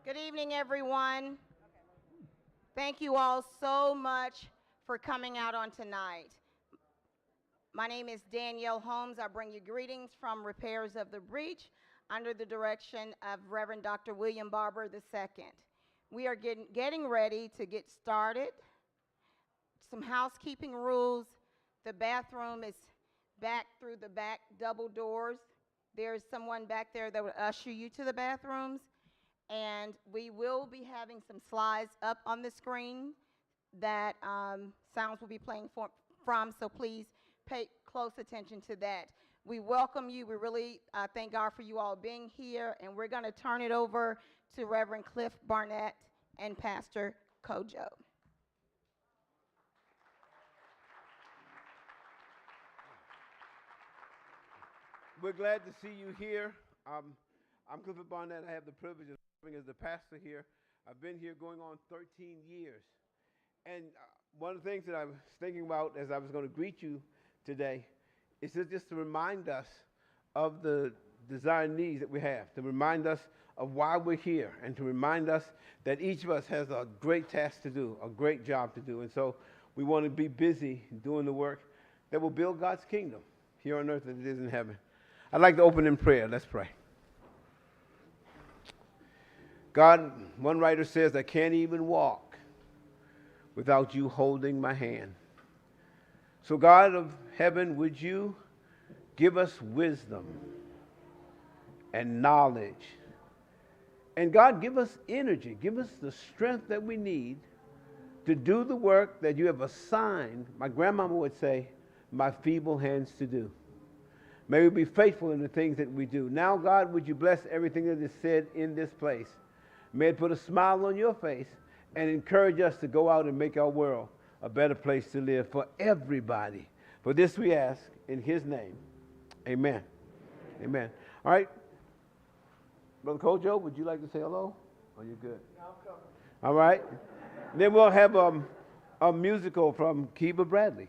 Good evening, everyone. Thank you all so much for coming out on tonight. My name is Danielle Holmes. I bring you greetings from Repairs of the Breach under the direction of Reverend Dr. William Barber II. We are getting ready to get started. Some housekeeping rules. The bathroom is back through the back double doors. There's someone back there that will usher you to the bathrooms. And we will be having some slides up on the screen that sounds will be playing from, so please pay close attention to that. We welcome you. We really thank God for you all being here, and we're going to turn it over to Reverend Cliff Barnett and Pastor Kojo. We're glad to see you here. I'm Clifford Barnett. I have the privilege of serving as the pastor here. I've been here going on 13 years. And one of the things that I was thinking about as I was going to greet you today is just to remind us of the desire and needs that we have, to remind us of why we're here, and to remind us that each of us has a great task to do, a great job to do. And so we want to be busy doing the work that will build God's kingdom here on earth as it is in heaven. I'd like to open in prayer. Let's pray. God, one writer says, I can't even walk without you holding my hand. So God of heaven, would you give us wisdom and knowledge? And God, give us energy. Give us the strength that we need to do the work that you have assigned, my grandmama would say, my feeble hands to do. May we be faithful in the things that we do. Now, God, would you bless everything that is said in this place? May it put a smile on your face and encourage us to go out and make our world a better place to live for everybody. For this we ask in his name. Amen. Amen. All right. Brother Kojo, would you like to say hello? Or you good? I'll cover. All right. Then we'll have a musical from Kiva Bradley.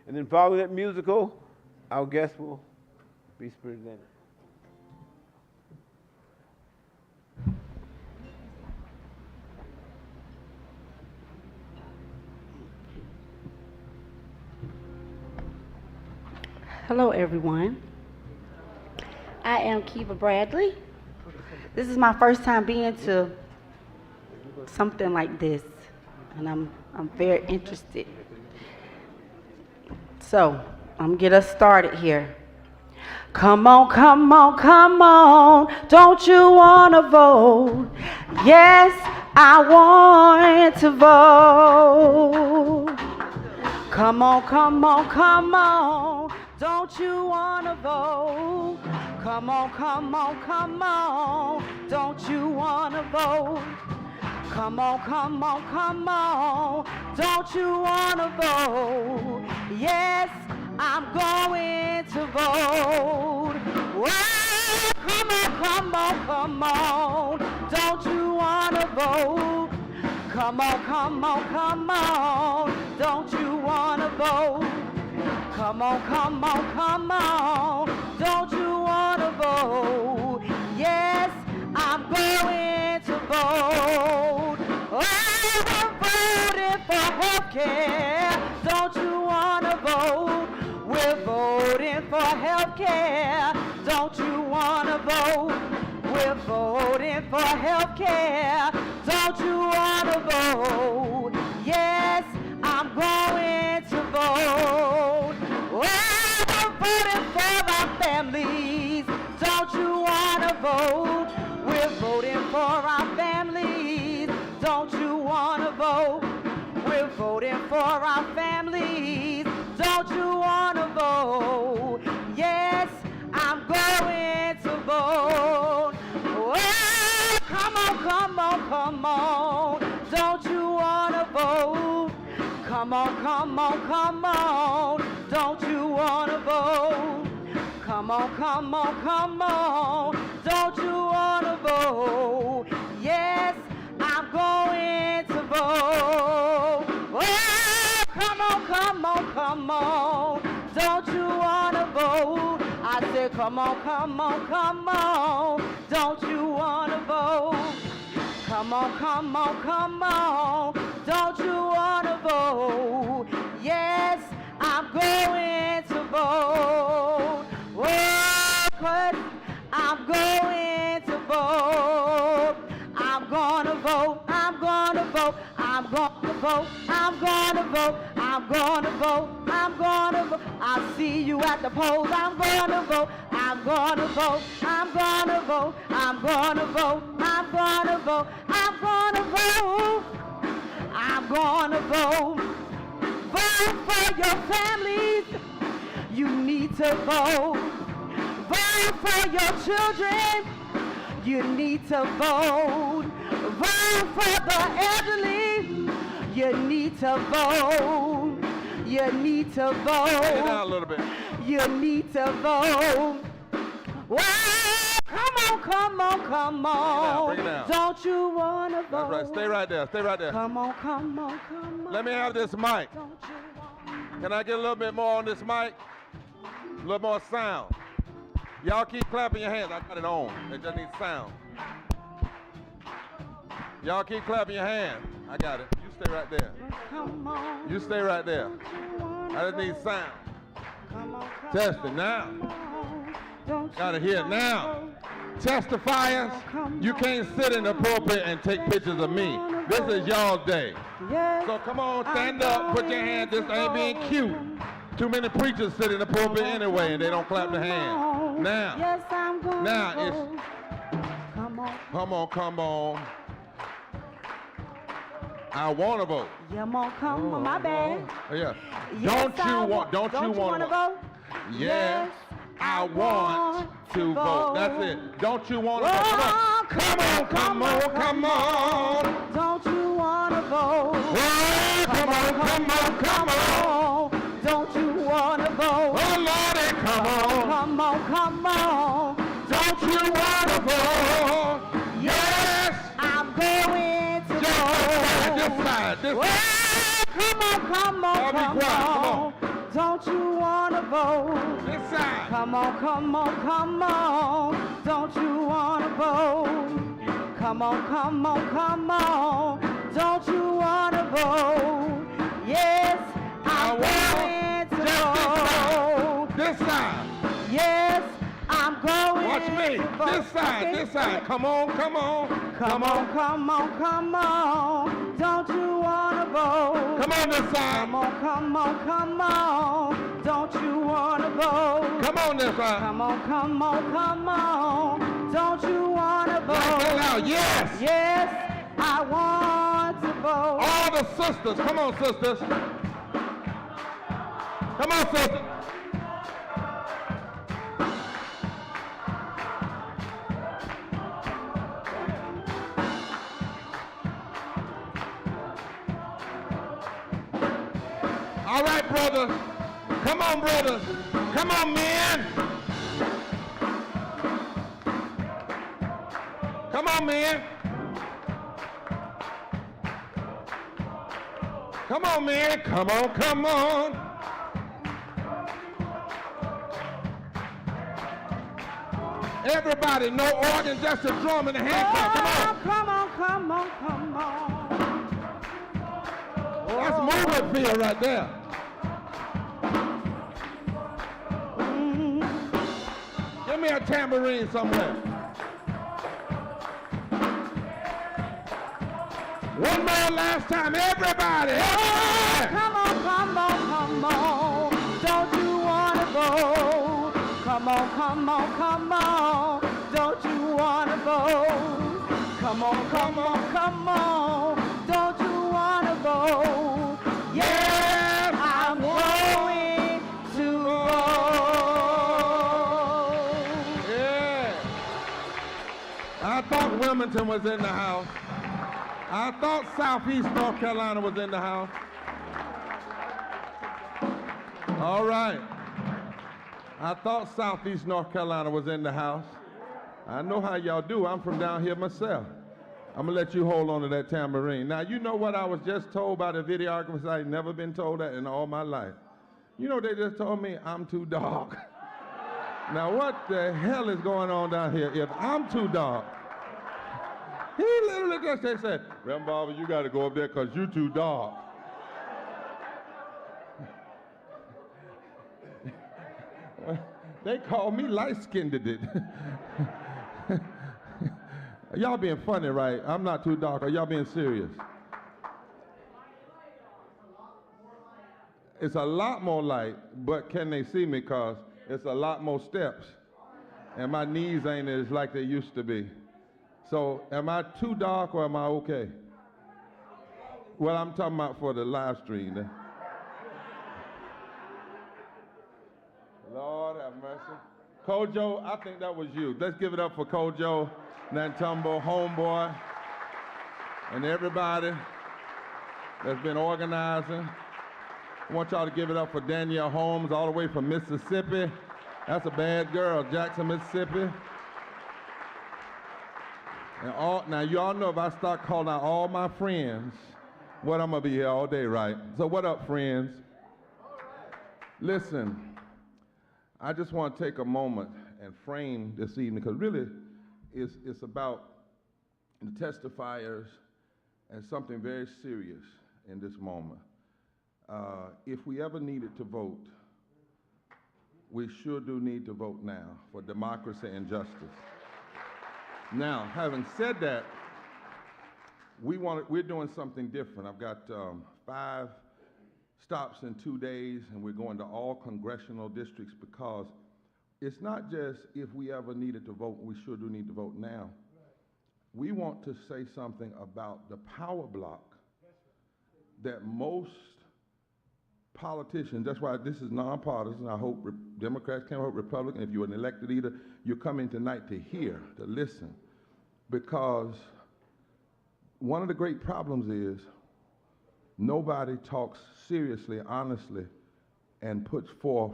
And then following that musical, our guest will be presented. Hello, everyone. I am Kiva Bradley. This is my first time being to something like this, and I'm very interested. So I'm gonna get us started here. Come on, come on, come on, don't you wanna vote? Yes, I want to vote. Come on, come on, come on, don't you wanna vote? Come on, come on, come on, don't you wanna vote? Come on, come on, come on, don't you wanna vote? Yes, I'm going to vote. Well, come on, come on, come on, don't you wanna vote? Come on, come on, come on, don't you wanna vote? Come on, come on, come on, don't you wanna vote? Yes, I'm going to vote. Oh, I'm voting for health care. Don't you wanna vote? We're voting for health care. Don't you wanna vote? We're voting for health care. Don't you wanna vote? Yes, I'm going to vote. Oh, I'm voting for our families. Don't you wanna vote? We're voting for our families. Don't you wanna vote? We're voting for our families. Don't you wanna vote? Yes, I'm going to vote. Oh, come on, come on, come on. Don't you wanna vote? Come on, come on, come on. Don't you wanna vote? Come on, come on, come on. Don't you wanna vote? Yes, I'm going to vote. Oh, come on, come on, come on. Don't you wanna vote? I said, come on, come on, come on. Don't you wanna vote? Come on, come on, come on. Don't you wanna vote? Yes, I'm going to vote. Oh, 'cause I'm going to vote. I'm gonna vote. I'm gonna vote. I'm gonna vote. I'm gonna vote. I'm gonna vote. I'm gonna vote. I'll see you at the polls. I'm gonna vote. I'm gonna vote. I'm gonna vote. I'm gonna vote. I'm gonna vote. I'm gonna vote. I'm gonna vote. Vote for your families. You need to vote. Vote for your children. You need to vote. Vote for the elderly. You need to vote. You need to vote. Bring it down a little bit. You need to vote. Whoa, come on, come on, come on. Bring it down. Don't you wanna vote? That's right. Stay right there. Stay right there. Come on, come on, come on. Let me have this mic. Don't you want? Can I get a little bit more on this mic? A little more sound. Y'all keep clapping your hands. I got it on. It just needs sound. Y'all keep clapping your hands. I got it. You stay right there. Come on. You stay right there. I just need sound. Come on, come Test it now. on. Don't Gotta you hear it wanna now. vote? Testifiers, you can't sit in the pulpit and take pictures of me. This is y'all day. Yes, So come on, stand up, put your hand. This ain't being cute. Too many preachers sit in the pulpit anyway and they don't clap their hand. Now, yes, I'm going now to it's, vote. Come on. come on, come on. I want to vote. Come on, come on. My bad. Yeah. Yes, Don't you want to to vote? Yes, I want to vote. That's it. Don't you want to vote? Oh, Come on, come on, come on. Don't you want to vote? Oh, come on, come on, come on. Don't you want to vote? Oh, Lordy, come on. Come on, come on. Don't you want to vote? Yes. I'm going to vote. This side. Oh, come on, come on, Y'all be come quiet, come on. Don't you want to vote? This side. Come on, come on, come on. Don't you want to vote? Come on, come on, come on. Don't you want to vote? Yes, I'm going to vote. This side. Yes, I'm going Watch me. to vote. This side, Okay. this side. Come on, come on. Come on, come on, come on. Don't you want to vote? Come on this side. Come on, come on, come on. Don't you want to vote? Come on this side. Come on, come on, come on. Don't you want to Laugh vote? loud. Yes. Yes, I want to vote. All the sisters. Come on, sisters. Come on, sisters. All right, brothers. Come on, brothers. Come on, men. Come on, men. Come on, man. Come on, come on. Everybody, no organ, just a drum and a hand clap. Come on. Come on, come on, come on. That's movement field right there. Give me a tambourine somewhere. One more last time, everybody. Everybody. Come on, come on, come on. Don't you want to vote? Come on, come on, come on. Don't you want to vote? Come on, come on, come on. Don't you want to vote? Yes, I'm going to vote. Yeah. I thought Wilmington was in the house. I thought Southeast North Carolina was in the house. All right. I thought Southeast North Carolina was in the house. I know how y'all do. I'm from down here myself. I'm going to let you hold on to that tambourine. Now, you know what I was just told by the videographers? I ain't never been told that in all my life. You know, they just told me I'm too dark. Now, what the hell is going on down here if I'm too dark? He literally just they said, Reverend Barber, you got to go up there because you too dark. They call me light-skinned. Y'all being funny, right? I'm not too dark. Are y'all being serious? It's a lot more light, but can they see me? Because it's a lot more steps. And my knees ain't as like they used to be. So am I too dark or am I okay? Well, I'm talking about for the live stream. Lord have mercy. Kojo, I think that was you. Let's give it up for Kojo, Nantumbo, Homeboy, and everybody that's been organizing. I want y'all to give it up for Danielle Holmes, all the way from Mississippi. That's a bad girl, Jackson, Mississippi. And now, y'all know if I start calling out all my friends, what I'm going to be here all day, right? So what up, friends? Listen, I just want to take a moment and frame this evening, because really it's about the testifiers and something very serious in this moment. If we ever needed to vote, we sure do need to vote now for democracy and justice. Now, having said that, we're doing something different. I've got 5 stops in 2 days, and we're going to all congressional districts, because it's not just if we ever needed to vote, we sure do need to vote now. We want to say something about the power block that most politicians, that's why this is nonpartisan. I hope Democrats can, I hope Republicans, if you're an elected leader, you're coming tonight to hear, to listen. Because one of the great problems is nobody talks seriously, honestly, and puts forth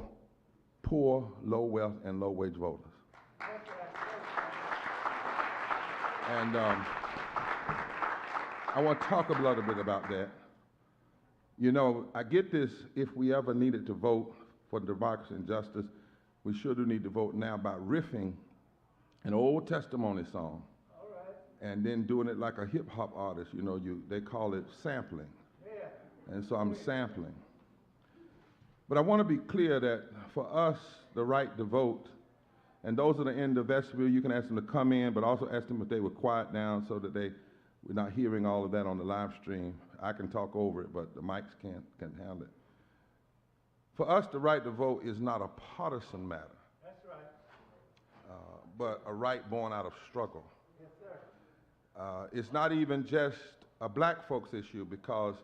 poor, low wealth, and low wage voters. And I want to talk a little bit about that. You know, I get this, if we ever needed to vote for democracy and justice, we sure do need to vote now, by riffing an old testimony song. All right. And then doing it like a hip hop artist, you know, they call it sampling. Yeah. And so I'm sampling. But I want to be clear that for us, the right to vote, and those that are in the vestibule, you can ask them to come in, but also ask them if they would quiet down so that we're not hearing all of that on the live stream. I can talk over it, but the mics can't handle it. For us, the right to vote is not a partisan matter. That's right. But a right born out of struggle. Yes, sir. It's not even just a black folks issue, because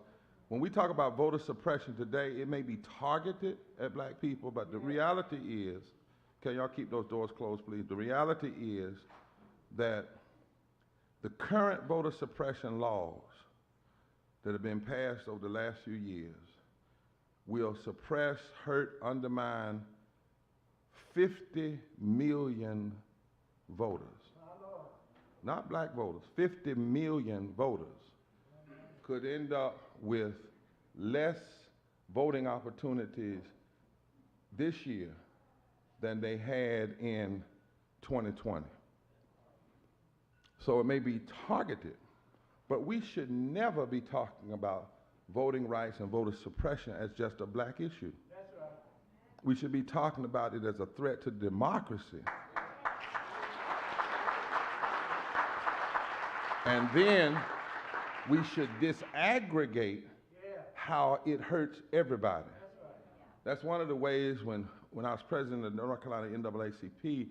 when we talk about voter suppression today, it may be targeted at black people, but the reality is, can y'all keep those doors closed, please? The reality is that the current voter suppression laws that have been passed over the last few years will suppress, hurt, undermine 50 million voters. Not black voters, 50 million voters could end up with less voting opportunities this year than they had in 2020. So it may be targeted, but we should never be talking about voting rights and voter suppression as just a black issue. That's right. We should be talking about it as a threat to democracy. And then we should disaggregate how it hurts everybody. That's right. That's one of the ways when I was president of the North Carolina NAACP,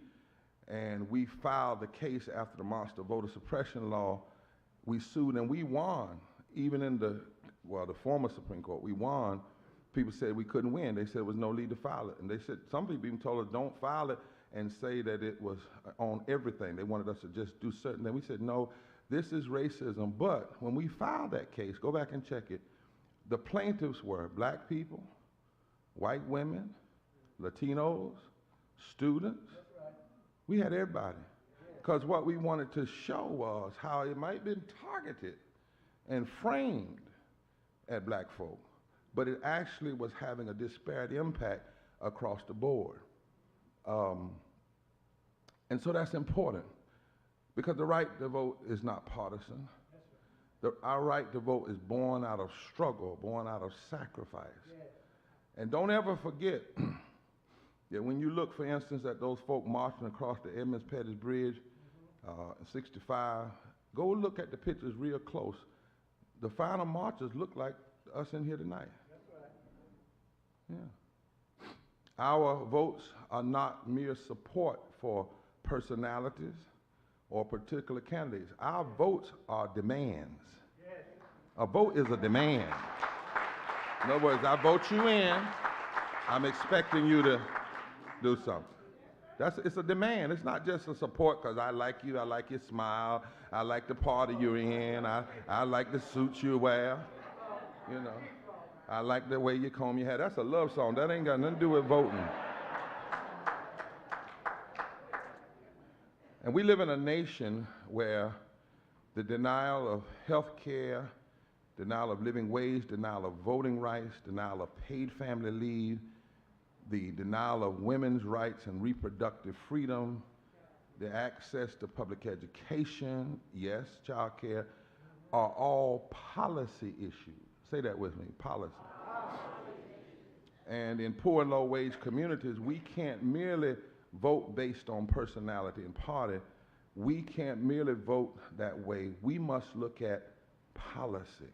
and we filed the case after the monster voter suppression law, we sued and we won. Even in the former Supreme Court, we won. People said we couldn't win. They said there was no need to file it. And they said, some people even told us don't file it and say that it was on everything. They wanted us to just do certain things. We said, no, this is racism. But when we filed that case, go back and check it, the plaintiffs were black people, white women, Latinos, students. We had everybody. Because what we wanted to show was how it might have been targeted and framed at black folk, but it actually was having a disparate impact across the board. And so that's important. Because the right to vote is not partisan. Our right to vote is born out of struggle, born out of sacrifice. And don't ever forget that when you look, for instance, at those folk marching across the Edmonds Pettus Bridge in 65, go look at the pictures real close. The final marchers look like us in here tonight. Yeah. Our votes are not mere support for personalities or particular candidates. Our votes are demands. A vote is a demand. In other words, I vote you in, I'm expecting you to do something. It's a demand. It's not just a support because I like you, I like your smile, I like the party you're in, I like the suits you wear, you know. I like the way you comb your hair. That's a love song. That ain't got nothing to do with voting. And we live in a nation where the denial of health care, denial of living wage, denial of voting rights, denial of paid family leave, the denial of women's rights and reproductive freedom, the access to public education, yes, child care, are all policy issues. Say that with me, policy. And in poor and low-wage communities, we can't merely vote based on personality and party. We can't merely vote that way. We must look at policy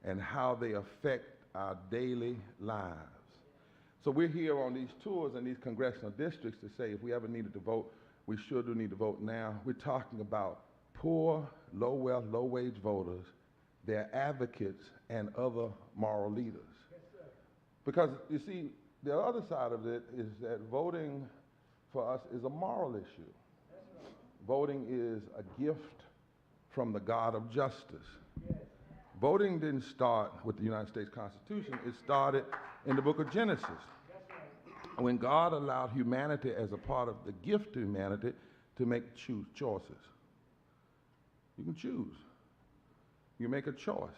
and how they affect our daily lives. So we're here on these tours in these congressional districts to say if we ever needed to vote, we sure do need to vote now. We're talking about poor, low-wealth, low-wage voters, their advocates, and other moral leaders. Because, you see, the other side of it is that voting for us is a moral issue. Voting is a gift from the God of justice. Voting didn't start with the United States Constitution. It started in the book of Genesis, when God allowed humanity as a part of the gift to humanity to make choices. You can choose. You make a choice.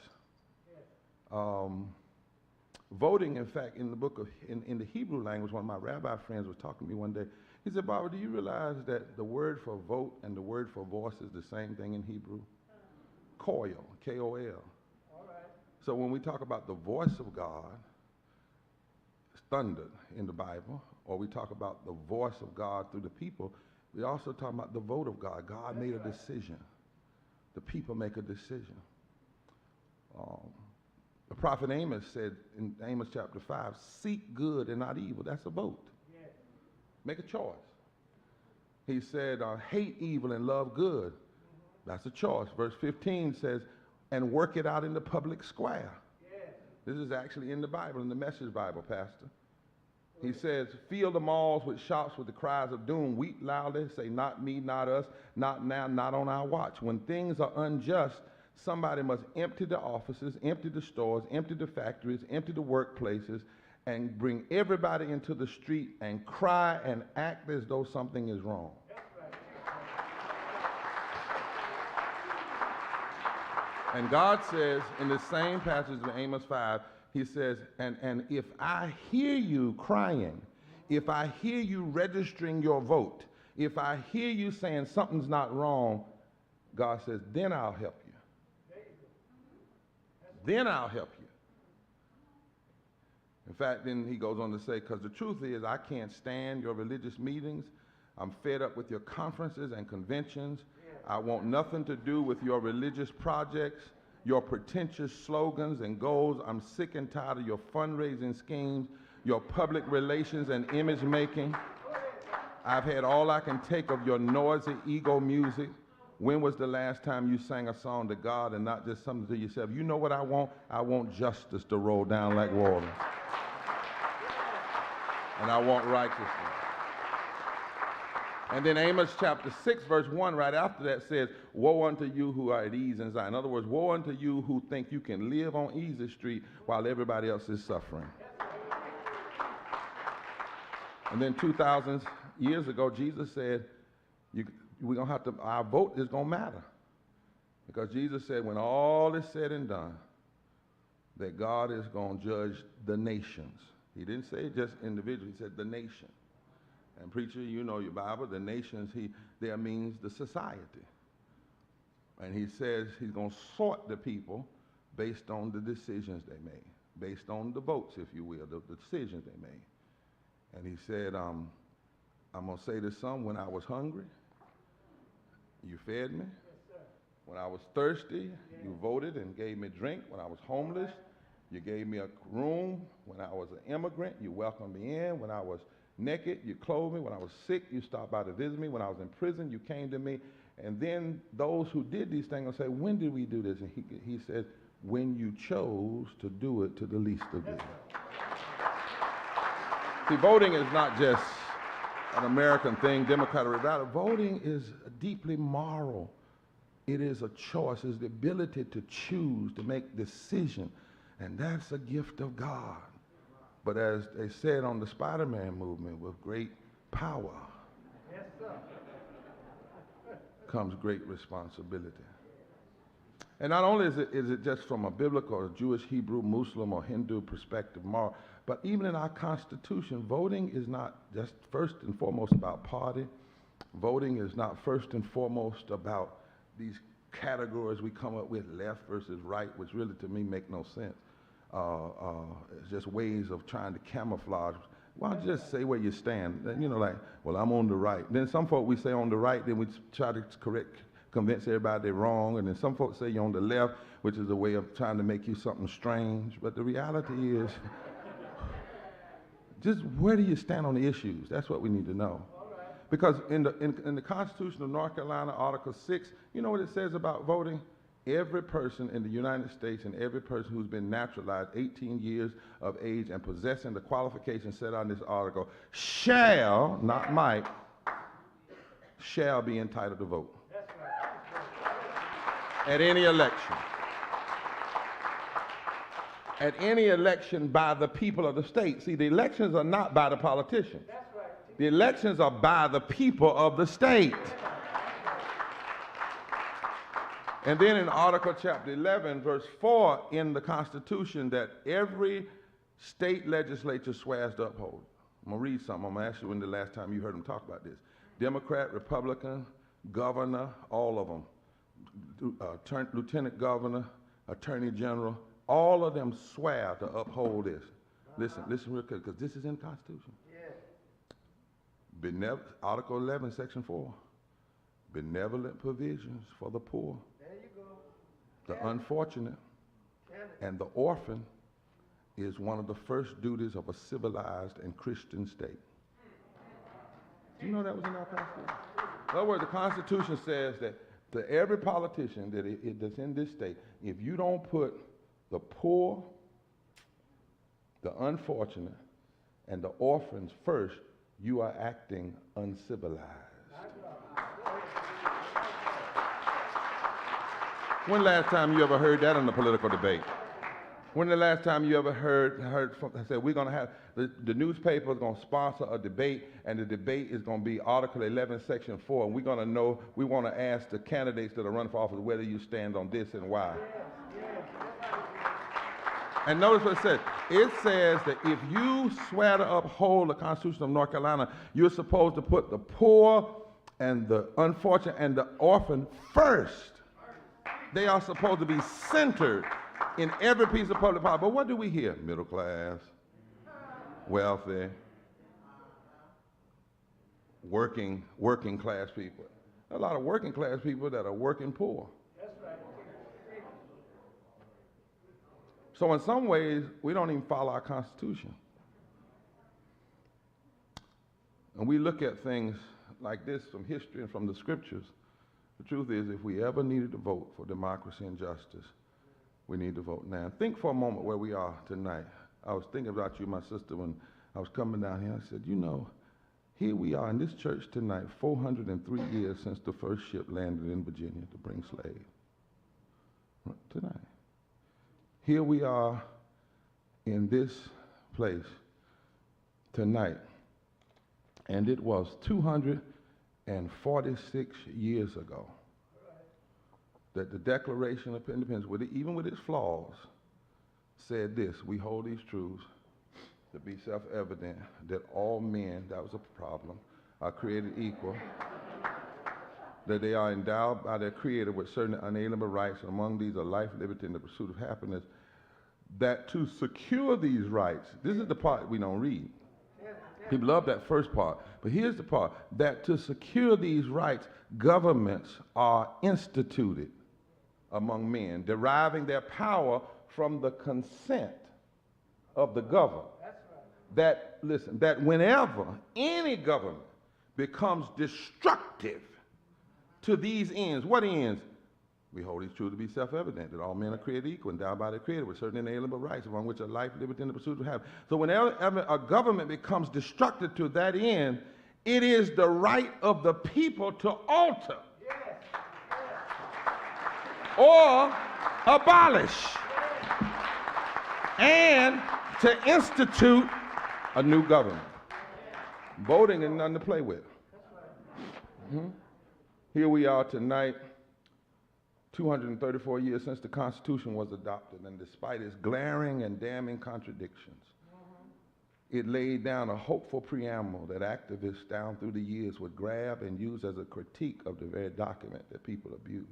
Voting, in fact, in the book of, in the Hebrew language, one of my rabbi friends was talking to me one day. He said, Barbara, do you realize that the word for vote and the word for voice is the same thing in Hebrew? Koil, K-O-L. All right. So when we talk about the voice of God, it's thundered in the Bible, or we talk about the voice of God through the people, we also talk about the vote of God. God made a decision. The people make a decision. The prophet Amos said in Amos chapter 5, seek good and not evil. That's a vote. Yes. Make a choice. He said, hate evil and love good. That's a choice. Verse 15 says, and work it out in the public square. Yes. This is actually in the Bible, in the Message Bible, Pastor. He says, fill the malls with shops with the cries of doom. Weep loudly, say, not me, not us, not now, not on our watch. When things are unjust, somebody must empty the offices, empty the stores, empty the factories, empty the workplaces, and bring everybody into the street and cry and act as though something is wrong. And God says in the same passage of Amos 5, he says, and if I hear you crying, if I hear you registering your vote, if I hear you saying something's not wrong, God says, then I'll help you. Then I'll help you. In fact, then he goes on to say, because the truth is, I can't stand your religious meetings. I'm fed up with your conferences and conventions. I want nothing to do with your religious projects, your pretentious slogans and goals. I'm sick and tired of your fundraising schemes, your public relations and image making. I've had all I can take of your noisy ego music. When was the last time you sang a song to God and not just something to yourself? You know what I want? I want justice to roll down like water. And I want righteousness. And then Amos chapter 6, verse 1, right after that says, woe unto you who are at ease in Zion. In other words, woe unto you who think you can live on easy street while everybody else is suffering. And then 2,000 years ago, Jesus said, we're going to have to, our vote is going to matter. Because Jesus said when all is said and done, that God is going to judge the nations. He didn't say just individuals, he said the nation. And preacher, you know your Bible, the nations, there means the society. And he says he's going to sort the people based on the decisions they made, based on the votes, if you will, the decisions they made. And he said, I'm going to say to some, when I was hungry, you fed me. When I was thirsty, you voted and gave me drink. When I was homeless, you gave me a room. When I was an immigrant, you welcomed me in. When I was naked, you clothed me. When I was sick, you stopped by to visit me. When I was in prison, you came to me. And then those who did these things will say, when did we do this? And he said, when you chose to do it to the least of these. See, voting is not just an American thing, Democrat or Republican. Voting is deeply moral. It is a choice. It's the ability to choose, to make decisions. And that's a gift of God. But as they said on the Spider-Man movement, with great power comes great responsibility. And not only is it just from a biblical or Jewish, Hebrew, Muslim, or Hindu perspective, moral, but even in our Constitution, voting is not just first and foremost about party. Voting is not first and foremost about these categories we come up with, left versus right, which really to me make no sense. It's just ways of trying to camouflage. Why don't you just say where you stand? You know, like, well, I'm on the right. Then some folk, we say on the right, then we try to convince everybody they're wrong. And then some folks say you're on the left, which is a way of trying to make you something strange. But the reality is, just where do you stand on the issues? That's what we need to know. Because in the Constitution of North Carolina, Article 6, you know what it says about voting? Every person in the United States and every person who's been naturalized 18 years of age and possessing the qualifications set on this article shall, not might, shall be entitled to vote. That's right. At any election. At any election by the people of the state. See, the elections are not by the politicians. That's right. The elections are by the people of the state. And then in Article Chapter 11, verse 4 in the Constitution, that every state legislature swears to uphold. I'm going to read something. I'm going to ask you when the last time you heard them talk about this. Democrat, Republican, governor, all of them, lieutenant governor, attorney general, all of them swear to uphold this. Listen real quick, because this is in the Constitution. Yeah. Article 11, Section 4. Benevolent provisions for the poor, the unfortunate, and the orphan is one of the first duties of a civilized and Christian state. Do you know that was in our Constitution? In other words, the Constitution says that to every politician that's in this state, if you don't put the poor, the unfortunate, and the orphans first, you are acting uncivilized. When last time you ever heard that in the political debate? When the last time you ever heard from, I said, we're going to have, the newspaper is going to sponsor a debate, and the debate is going to be Article 11, Section 4, and we're going to know, we want to ask the candidates that are running for office whether you stand on this and why. And notice what it says. It says that if you swear to uphold the Constitution of North Carolina, you're supposed to put the poor and the unfortunate and the orphan first. They are supposed to be centered in every piece of public policy. But what do we hear? Middle class, wealthy, working class people. A lot of working class people that are working poor. That's right. So in some ways, we don't even follow our Constitution. And we look at things like this from history and from the scriptures. The truth is, if we ever needed to vote for democracy and justice, we need to vote now. Think for a moment where we are tonight. I was thinking about you, my sister, when I was coming down here. I said, you know, here we are in this church tonight, 403 years since the first ship landed in Virginia to bring slaves. Tonight. Here we are in this place tonight, and it was 246 years ago that the Declaration of Independence, even with its flaws, said this: we hold these truths. to be self-evident that all men, that was a problem, are created equal, that they are endowed by their Creator with certain unalienable rights, and among these are life, liberty, and the pursuit of happiness, that to secure these rights, this is the part we don't read. People love that first part, but here's the part, that to secure these rights, governments are instituted among men, deriving their power from the consent of the governed. That's right. That, listen, that whenever any government becomes destructive to these ends, what ends? We hold these truths to be self-evident, that all men are created equal, endowed by their Creator with certain inalienable rights, among which are life, liberty, and the pursuit of happiness. So whenever a government becomes destructive to that end, it is the right of the people to alter or abolish and to institute a new government. Voting is nothing to play with. Here we are tonight, 234 years since the Constitution was adopted, and despite its glaring and damning contradictions, it laid down a hopeful preamble that activists down through the years would grab and use as a critique of the very document that people abused.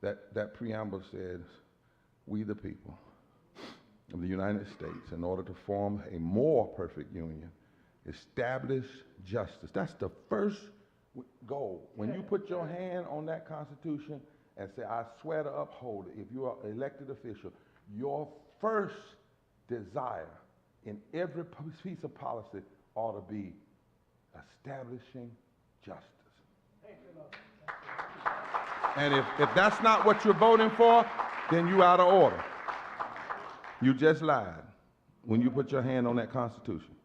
That preamble says, we the people of the United States, in order to form a more perfect union, establish justice. That's the first goal. When you put your hand on that Constitution and say, I swear to uphold it, if you are an elected official, your first desire in every piece of policy ought to be establishing justice. And if that's not what you're voting for, then you're out of order. You just lied when you put your hand on that Constitution.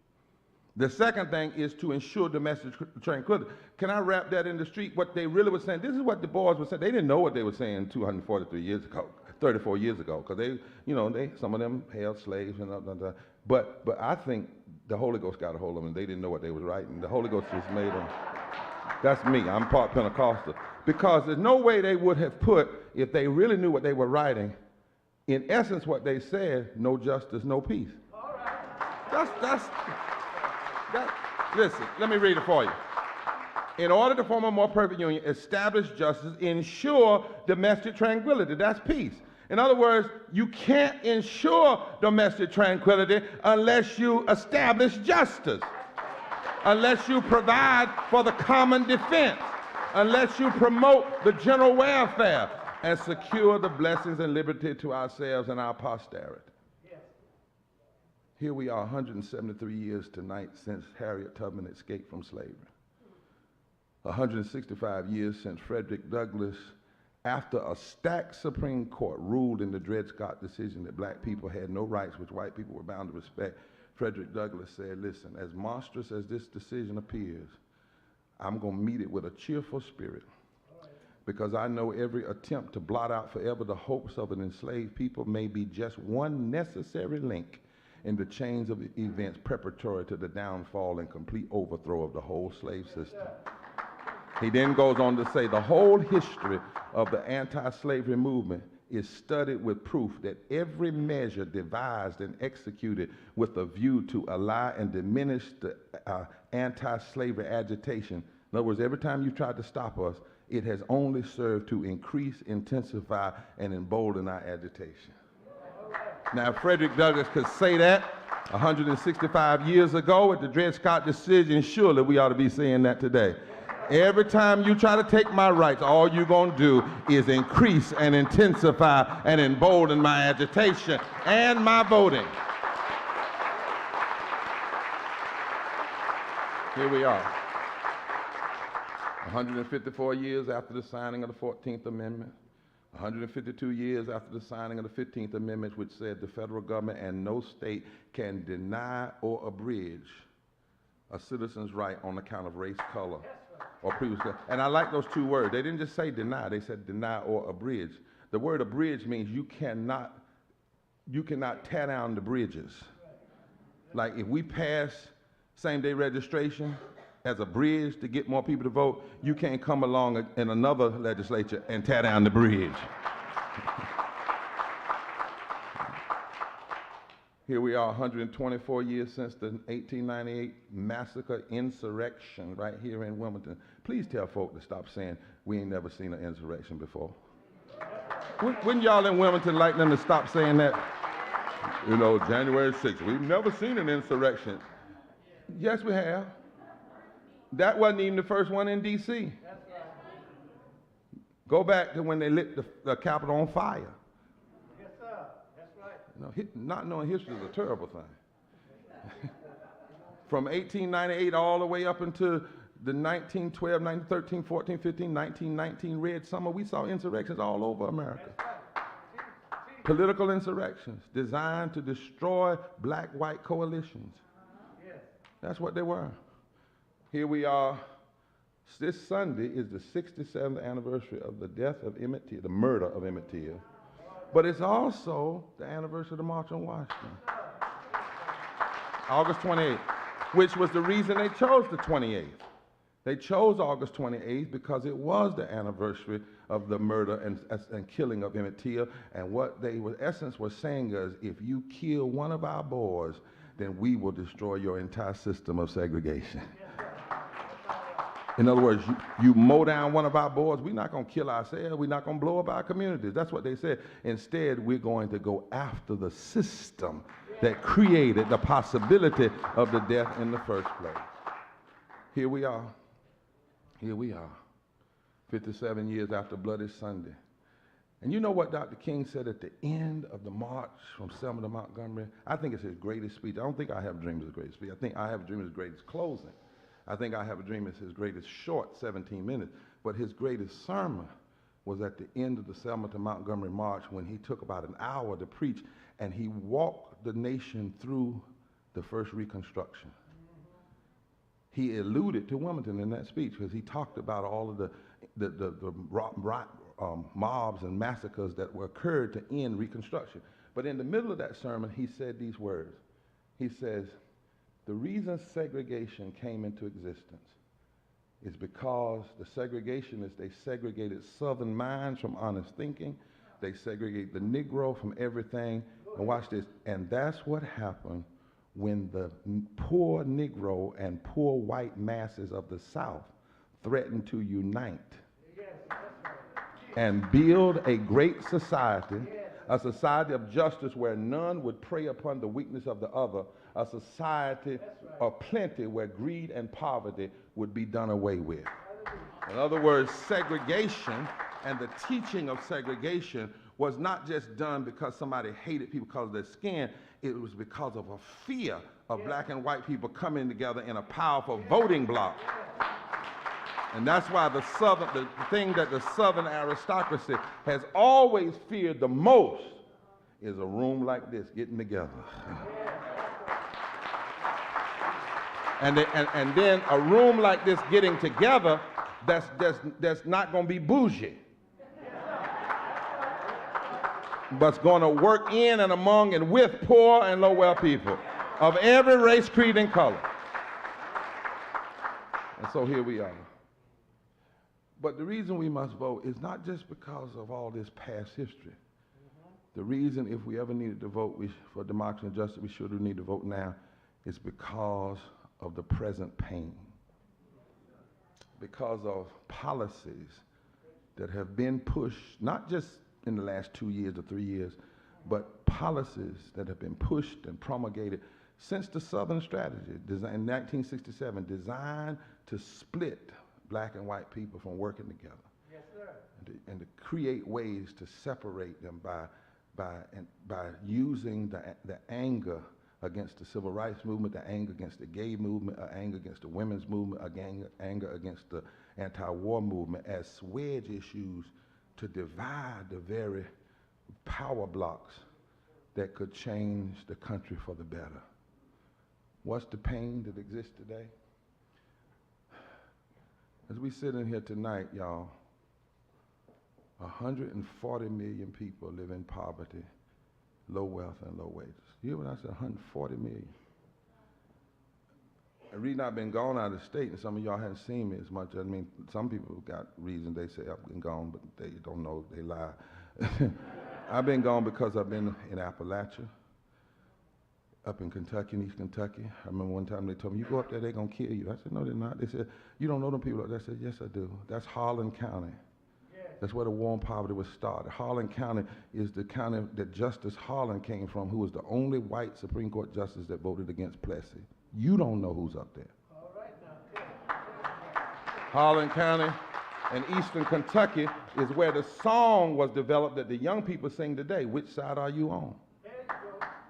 The second thing is to ensure domestic tranquility. Can I wrap that in the street? What they really were saying, this is what the boys were saying. They didn't know what they were saying 243 years ago, 34 years ago, because some of them held slaves and blah. But I think the Holy Ghost got a hold of them, and they didn't know what they was writing. The Holy Ghost just made them. That's me. I'm part Pentecostal. Because there's no way they would have put, if they really knew what they were writing, in essence what they said, no justice, no peace. All right. Listen, let me read it for you. In order to form a more perfect union, establish justice, ensure domestic tranquility. That's peace. In other words, you can't ensure domestic tranquility unless you establish justice, unless you provide for the common defense, unless you promote the general welfare and secure the blessings and liberty to ourselves and our posterity. Here we are 173 years tonight since Harriet Tubman escaped from slavery. 165 years since Frederick Douglass, after a stacked Supreme Court ruled in the Dred Scott decision that black people had no rights which white people were bound to respect, Frederick Douglass said, listen, as monstrous as this decision appears, I'm going to meet it with a cheerful spirit, because I know every attempt to blot out forever the hopes of an enslaved people may be just one necessary link in the chains of events preparatory to the downfall and complete overthrow of the whole slave system. He then goes on to say the whole history of the anti-slavery movement is studied with proof that every measure devised and executed with a view to allay and diminish the anti-slavery agitation. In other words, every time you tried to stop us, it has only served to increase, intensify, and embolden our agitation. Now, if Frederick Douglass could say that 165 years ago at the Dred Scott decision, surely we ought to be saying that today. Every time you try to take my rights, all you're going to do is increase and intensify and embolden my agitation and my voting. Here we are, 154 years after the signing of the 14th Amendment, 152 years after the signing of the 15th Amendment, which said the federal government and no state can deny or abridge a citizen's right on account of race, color, or previous. And I like those two words. They didn't just say deny, they said deny or abridge. The word abridge means you cannot tear down the bridges. Like if we pass same-day registration as a bridge to get more people to vote, you can't come along in another legislature and tear down the bridge. Here we are 124 years since the 1898 massacre insurrection right here in Wilmington. Please tell folk to stop saying we ain't never seen an insurrection before. Wouldn't y'all in Wilmington like them to stop saying that? You know, January 6th, we've never seen an insurrection. Yes, we have. That wasn't even the first one in D.C. Go back to when they lit the Capitol on fire. Yes, sir. That's right. Not knowing history is a terrible thing. From 1898 all the way up into the 1912, 1913, 14, 15, 1919 Red Summer, we saw insurrections all over America. Political insurrections designed to destroy black-white coalitions. That's what they were. Here we are. This Sunday is the 67th anniversary of the death of Emmett Till, the murder of Emmett Till. But it's also the anniversary of the March on Washington. August 28th, which was the reason they chose the 28th. They chose August 28th because it was the anniversary of the murder and killing of Emmett Till. And what they were, in essence, were saying is, if you kill one of our boys, then we will destroy your entire system of segregation. In other words, you mow down one of our boys, we're not going to kill ourselves, we're not going to blow up our communities. That's what they said. Instead, we're going to go after the system that created the possibility of the death in the first place. Here we are. Here we are, 57 years after Bloody Sunday. And you know what Dr. King said at the end of the march from Selma to Montgomery? I think it's his greatest speech. I don't think I Have a Dream is his greatest speech. I think I Have a Dream is his greatest closing. I think I Have a Dream is his greatest short, 17 minutes. But his greatest sermon was at the end of the Selma to Montgomery march, when he took about an hour to preach, and he walked the nation through the first Reconstruction. He alluded to Wilmington in that speech because he talked about all of the mobs and massacres that were occurred to end Reconstruction. But in the middle of that sermon, he said these words. He says, the reason segregation came into existence is because the segregationists, they segregated Southern minds from honest thinking. They segregated the Negro from everything. And watch this. And that's what happened when the poor Negro and poor white masses of the South threatened to unite and build a great society, a society of justice where none would prey upon the weakness of the other, a society of plenty where greed and poverty would be done away with. In other words, segregation and the teaching of segregation was not just done because somebody hated people because of their skin. It was because of a fear of black and white people coming together in a powerful voting bloc. And that's why the thing that the Southern aristocracy has always feared the most is a room like this getting together. And then a room like this getting together that's not going to be bougie, but's going to work in and among and with poor and low-wealth people of every race, creed, and color. And so here we are. But the reason we must vote is not just because of all this past history. The reason, if we ever needed to vote for democracy and justice, we should need to vote now, is because of the present pain. Because of policies that have been pushed, not just in the last 2 years or 3 years, but policies that have been pushed and promulgated since the Southern strategy in 1967, designed to split black and white people from working together. Yes, sir. And to create ways to separate them by using the anger against the civil rights movement, the anger against the gay movement, anger against the women's movement, anger against the anti-war movement as wedge issues to divide the very power blocks that could change the country for the better. What's the pain that exists today? As we sit in here tonight, y'all, 140 million people live in poverty, low wealth, and low wages. You hear what I said? 140 million. The reason I've been gone out of state, and some of y'all haven't seen me as much. I mean, some people got reasons. They say I've been gone, but they don't know. They lie. I've been gone because I've been in Appalachia. up in Kentucky, in East Kentucky. I remember one time they told me, you go up there, they're going to kill you. I said, no, they're not. They said, you don't know them people up there? I said, yes, I do. That's Harlan County. That's where the war on poverty was started. Harlan County is the county that Justice Harlan came from, who was the only white Supreme Court justice that voted against Plessy. You don't know who's up there. All right now. Harlan County and Eastern Kentucky is where the song was developed that the young people sing today. Which side are you on? There you go.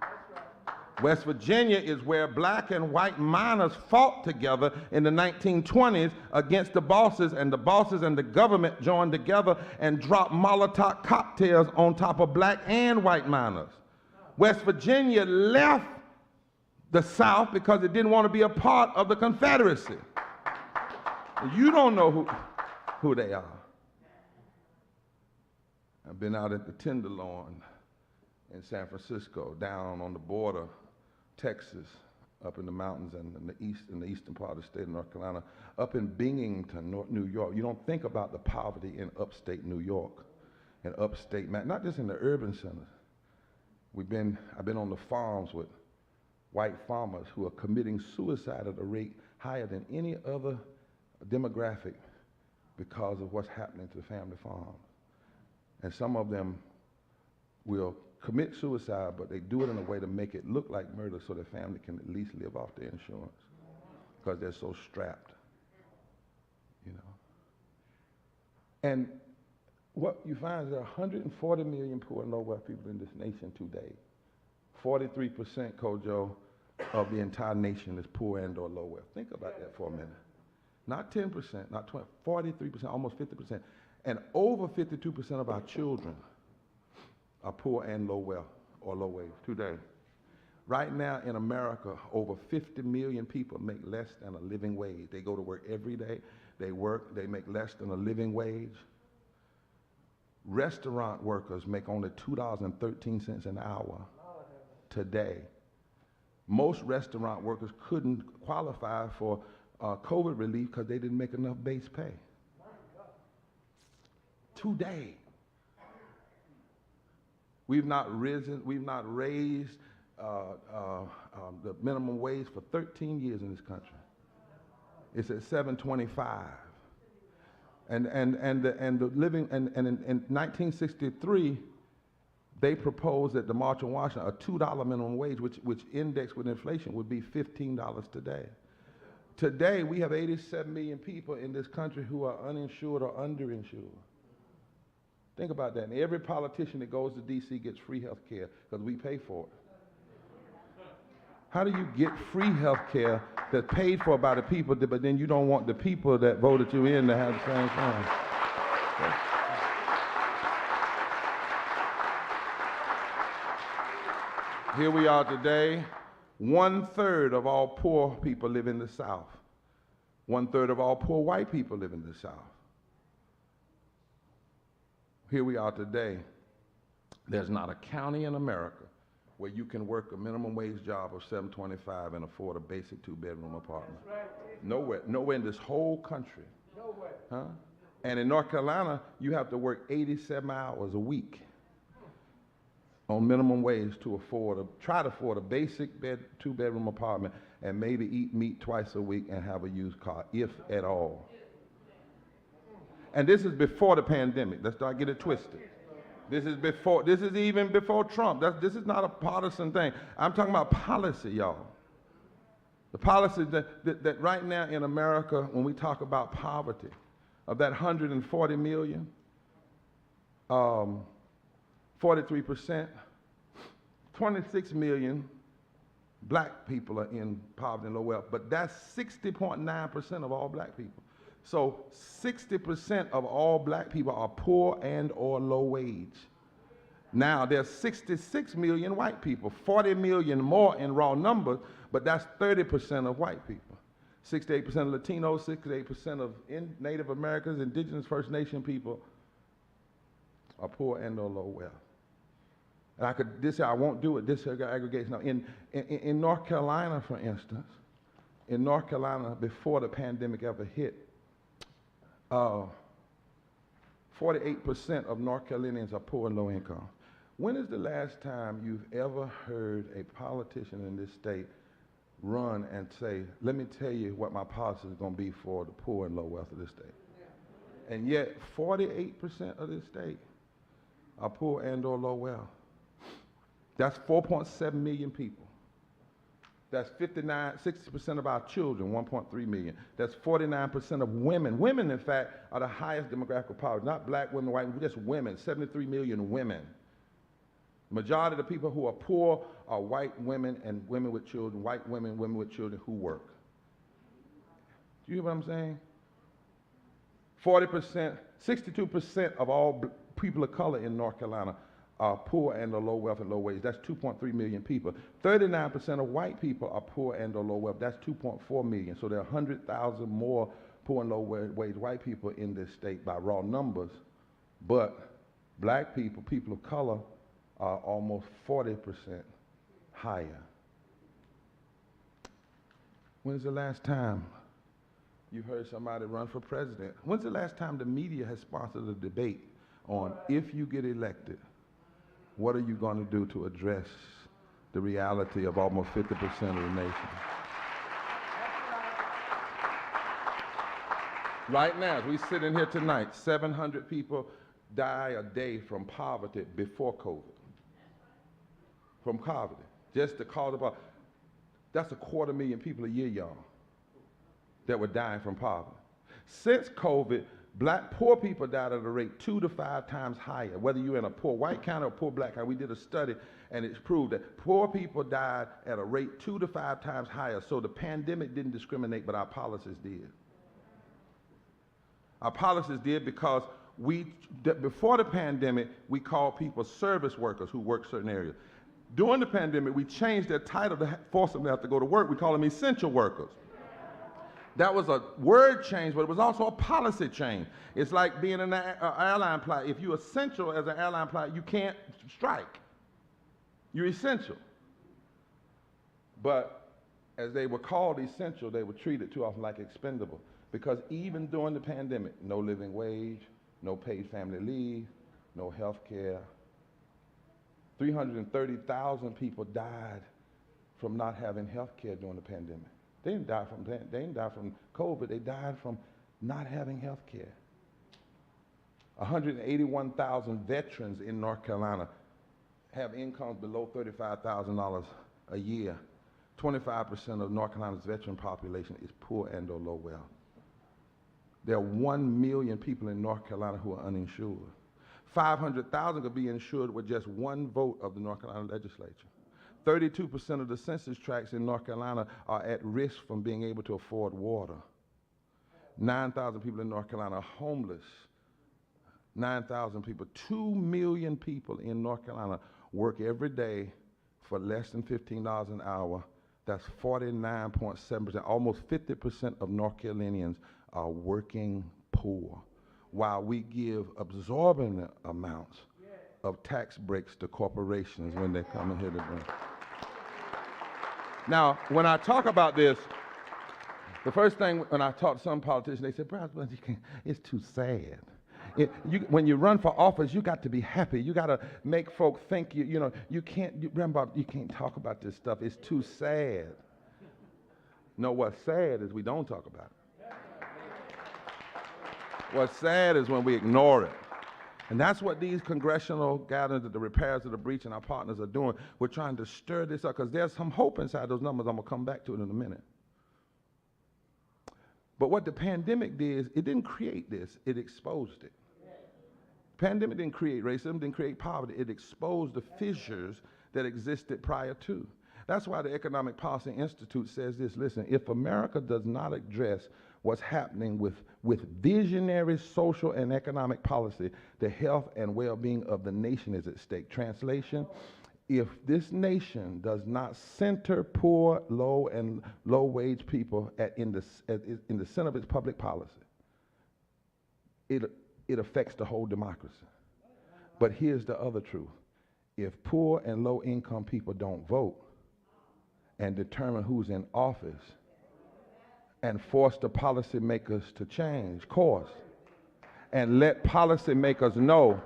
That's right. West Virginia is where black and white miners fought together in the 1920s against the bosses and the government joined together and dropped Molotov cocktails on top of black and white miners. West Virginia left the South because it didn't want to be a part of the Confederacy. You don't know who they are. I've been out at the Tenderloin in San Francisco, down on the border, Texas, up in the mountains and in the eastern part of the state of North Carolina, up in Binghamton, New York. You don't think about the poverty in upstate New York and upstate, not just in the urban centers. I've been on the farms with white farmers who are committing suicide at a rate higher than any other demographic because of what's happening to family farms. And some of them will commit suicide, but they do it in a way to make it look like murder so their family can at least live off their insurance because they're so strapped, you know. And what you find is there are 140 million poor and low-wealth people in this nation today. 43%, Kojo, of the entire nation is poor and or low wealth. Think about that for a minute. Not 10%, not 20, 43%, almost 50%. And over 52% of our children are poor and low wealth or low wage today. Right now in America, over 50 million people make less than a living wage. They go to work every day, they work, they make less than a living wage. Restaurant workers make only $2.13 an hour today. Most restaurant workers couldn't qualify for COVID relief because they didn't make enough base pay. Today. We've not raised the minimum wage for 13 years in this country. It's at $7.25. And in 1963, they proposed at the March on Washington a $2 minimum wage, which indexed with inflation would be $15 today. Today, we have 87 million people in this country who are uninsured or underinsured. Think about that. And every politician that goes to D.C. gets free health care because we pay for it. How do you get free health care that's paid for by the people, but then you don't want the people that voted you in to have the same thing? Here we are today. 1/3 of all poor people live in the South. 1/3 of all poor white people live in the South. Here we are today. There's not a county in America where you can work a minimum wage job of $7.25 and afford a basic 2-bedroom apartment. Right. Nowhere in this whole country. Nowhere. Huh? And in North Carolina, you have to work 87 hours a week on minimum wage to try to afford a basic 2-bedroom apartment and maybe eat meat twice a week and have a used car, if at all. And this is before the pandemic. Let's not get it twisted. This is even before Trump. This is not a partisan thing. I'm talking about policy, y'all. The policy that right now in America, when we talk about poverty, of that 140 million, 43%, 26 million black people are in poverty and low wealth, but that's 60.9% of all black people. So 60% of all black people are poor and or low wage. Now there's 66 million white people, 40 million more in raw numbers, but that's 30% of white people. 68% of Latinos, 68% of Native Americans, Indigenous First Nation people are poor and or low wealth. And I won't do it, this aggregation. Now in North Carolina, for instance, in North Carolina before the pandemic ever hit, 48% of North Carolinians are poor and low income. When is the last time you've ever heard a politician in this state run and say, let me tell you what my policy is going to be for the poor and low wealth of this state? And yet 48% of this state are poor and or low wealth. That's 4.7 million people. That's 60% of our children, 1.3 million. That's 49% of women. Women, in fact, are the highest demographic power. Not black women, white women, just women, 73 million women. The majority of the people who are poor are white women and women with children, white women, women with children who work. Do you hear what I'm saying? 40%, 62% of all people of color in North Carolina are poor and or low wealth and low wage. That's 2.3 million people. 39% of white people are poor and or low wealth. That's 2.4 million. So there are 100,000 more poor and low wage white people in this state by raw numbers. But black people, people of color, are almost 40% higher. When's the last time you heard somebody run for president? When's the last time the media has sponsored a debate on if you get elected, what are you going to do to address the reality of almost 50% of the nation? Right now, as we sit in here tonight, 700 people die a day from poverty before COVID. From poverty, just the cause of poverty. That's 250,000 people a year, y'all, that were dying from poverty. Since COVID, poor people died at a rate 2 to 5 times higher, whether you're in a poor white county or poor black county. We did a study, and it's proved that poor people died at a rate 2 to 5 times higher. So the pandemic didn't discriminate, but our policies did. Our policies did because before the pandemic, we called people service workers who work certain areas. During the pandemic, we changed their title to force them to have to go to work. We call them essential workers. That was a word change, but it was also a policy change. It's like being an airline pilot. If you're essential as an airline pilot, you can't strike. You're essential. But as they were called essential, they were treated too often like expendable. Because even during the pandemic, no living wage, no paid family leave, no health care. 330,000 people died from not having health care during the pandemic. They didn't die from COVID, they died from not having health care. 181,000 veterans in North Carolina have incomes below $35,000 a year. 25% of North Carolina's veteran population is poor and or low wealth. There are 1 million people in North Carolina who are uninsured. 500,000 could be insured with just one vote of the North Carolina legislature. 32% of the census tracts in North Carolina are at risk from being able to afford water. 9,000 people in North Carolina are homeless. 9,000 people, 2 million people in North Carolina work every day for less than $15 an hour. That's 49.7%. Almost 50% of North Carolinians are working poor, while we give absorbent amounts of tax breaks to corporations when they come in here to bring. Now, when I talk about this, the first thing when I talk to some politicians, they say, "Brother, it's too sad." When you run for office, you got to be happy. You got to make folk think you can't talk about this stuff. It's too sad. No, what's sad is we don't talk about it. What's sad is when we ignore it. And that's what these congressional gatherings, the repairs of the breach, and our partners are doing. We're trying to stir this up because there's some hope inside those numbers. I'm going to come back to it in a minute. But what the pandemic did is it didn't create this, it exposed it. Pandemic didn't create racism, didn't create poverty. It exposed the fissures that existed prior to. That's why the Economic Policy Institute says this: listen, if America does not address what's happening with visionary social and economic policy, the health and well-being of the nation is at stake. Translation: if this nation does not center poor, low, and low-wage people in the center of its public policy, it affects the whole democracy. But here's the other truth: if poor and low-income people don't vote and determine who's in office and force the policymakers to change course and let policymakers know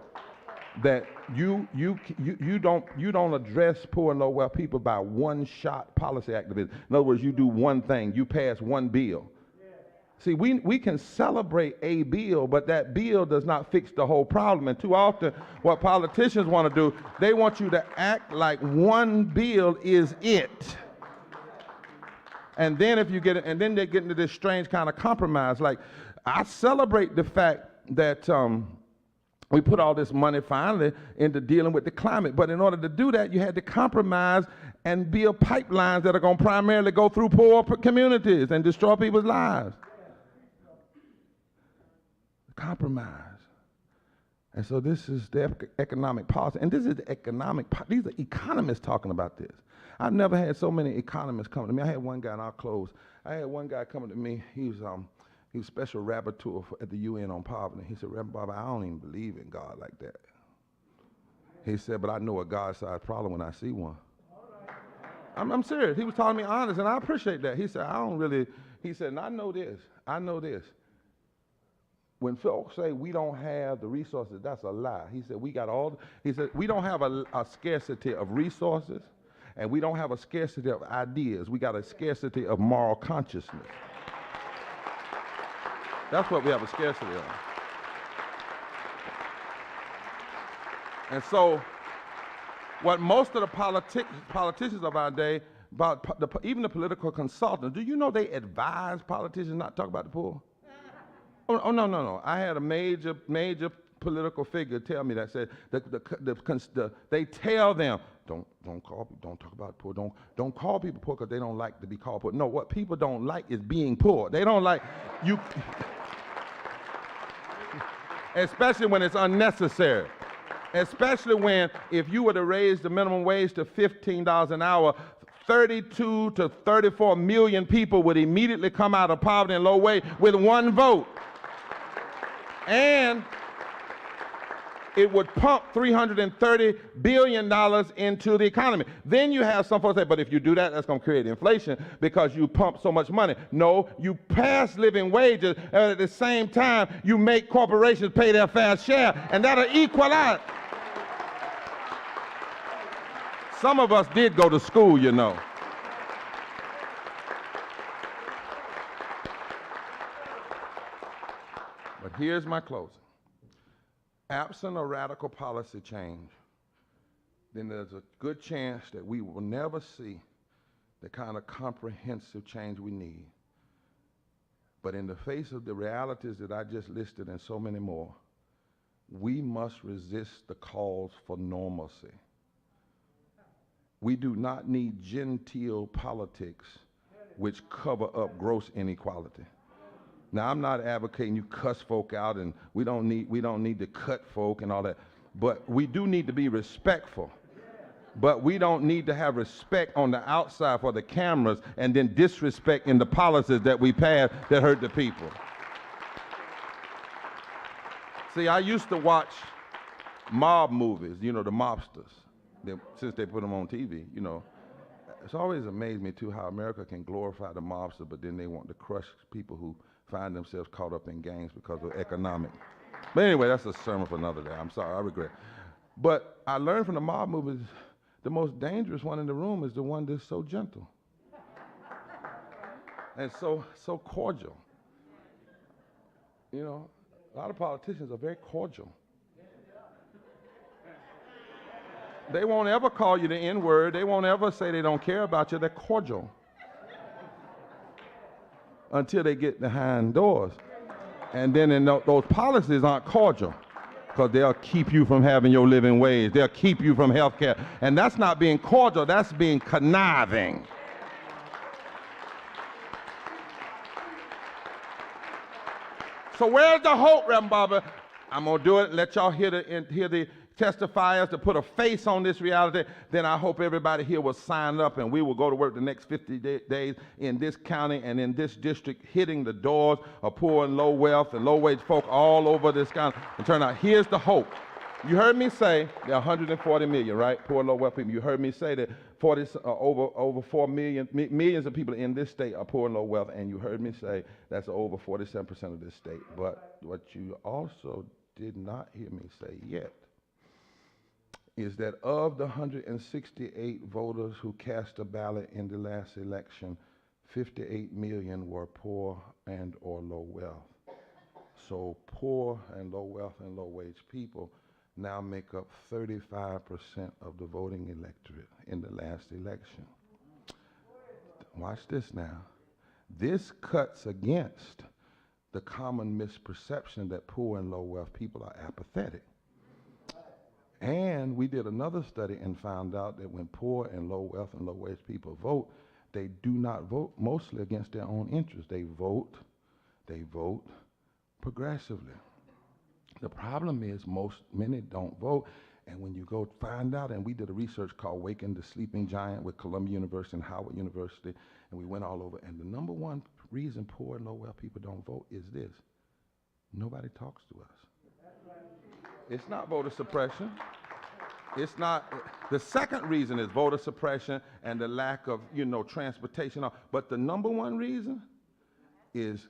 that you don't address poor and low wealth people by one-shot policy activism. In other words, you do one thing, you pass one bill. See, we can celebrate a bill, but that bill does not fix the whole problem. And too often, what politicians want to do, they want you to act like one bill is it. And then if you get it, and then they get into this strange kind of compromise. Like, I celebrate the fact that we put all this money finally into dealing with the climate. But in order to do that, you had to compromise and build pipelines that are going to primarily go through poor communities and destroy people's lives. Compromise. And so this is the economic policy. And this is the these are economists talking about this. I've never had so many economists come to me. I had one guy, and I'll close. I had one guy coming to me. He was special rapporteur at the UN on poverty. He said, Reverend Barber, I don't even believe in God like that. He said, but I know a God-sized problem when I see one. I'm serious. He was telling me honest, and I appreciate that. He said, he said, and I know this. When folks say we don't have the resources, that's a lie. He said, he said, we don't have a scarcity of resources, and we don't have a scarcity of ideas. We got a scarcity of moral consciousness. That's what we have a scarcity of. And so, what most of the politicians of our day, even the political consultants, do you know they advise politicians not to talk about the poor? Oh, no. I had a major political figure tell me that, said they tell them, don't talk about poor, don't call people poor because they don't like to be called poor. No, what people don't like is being poor. They don't like you, especially when it's unnecessary. Especially when, if you were to raise the minimum wage to $15 an hour, 32 to 34 million people would immediately come out of poverty and low wage with one vote. And it would pump $330 billion into the economy. Then you have some folks say, but if you do that, that's going to create inflation because you pump so much money. No, you pass living wages, and at the same time, you make corporations pay their fair share, and that'll equal out. Some of us did go to school, you know. But here's my closing. Absent a radical policy change, then there's a good chance that we will never see the kind of comprehensive change we need. But in the face of the realities that I just listed and so many more, we must resist the calls for normalcy. We do not need genteel politics which cover up gross inequality. Now, I'm not advocating you cuss folk out, and we don't need to cut folk and all that, but we do need to be respectful. But we don't need to have respect on the outside for the cameras and then disrespect in the policies that we pass that hurt the people. See, I used to watch mob movies, you know, the mobsters, since they put them on TV, you know. It's always amazed me, too, how America can glorify the mobster, but then they want to crush people who find themselves caught up in gangs because of economic. But anyway, that's a sermon for another day. I'm sorry, I regret. But I learned from the mob movies, the most dangerous one in the room is the one that's so gentle and so cordial. You know, a lot of politicians are very cordial. They won't ever call you the N-word. They won't ever say they don't care about you. They're cordial. Until they get behind doors. And then those policies aren't cordial because they'll keep you from having your living wage. They'll keep you from health care. And that's not being cordial, that's being conniving. So where's the hope, Reverend Barber? I'm going to do it, let y'all hear the testifiers to put a face on this reality. Then I hope everybody here will sign up and we will go to work the next 50 days in this county and in this district, hitting the doors of poor and low wealth and low wage folk all over this county. And turn out, here's the hope. You heard me say there are 140 million, right? Poor and low wealth people. You heard me say that over 4 million, millions of people in this state are poor and low wealth, and you heard me say that's over 47% of this state. But what you also did not hear me say yet is that of the 168 voters who cast a ballot in the last election, 58 million were poor and or low wealth. So poor and low wealth and low wage people now make up 35% of the voting electorate in the last election. Watch this now. This cuts against the common misperception that poor and low wealth people are apathetic. And we did another study and found out that when poor and low wealth and low wage people vote, they do not vote mostly against their own interests. They vote progressively. The problem is many don't vote, and when you go find out, and we did a research called Waking the Sleeping Giant with Columbia University and Howard University, and we went all over, and the number one reason poor and low wealth people don't vote is this: nobody talks to us. It's not voter suppression. It's not. The second reason is voter suppression and the lack of, transportation. But the number one reason is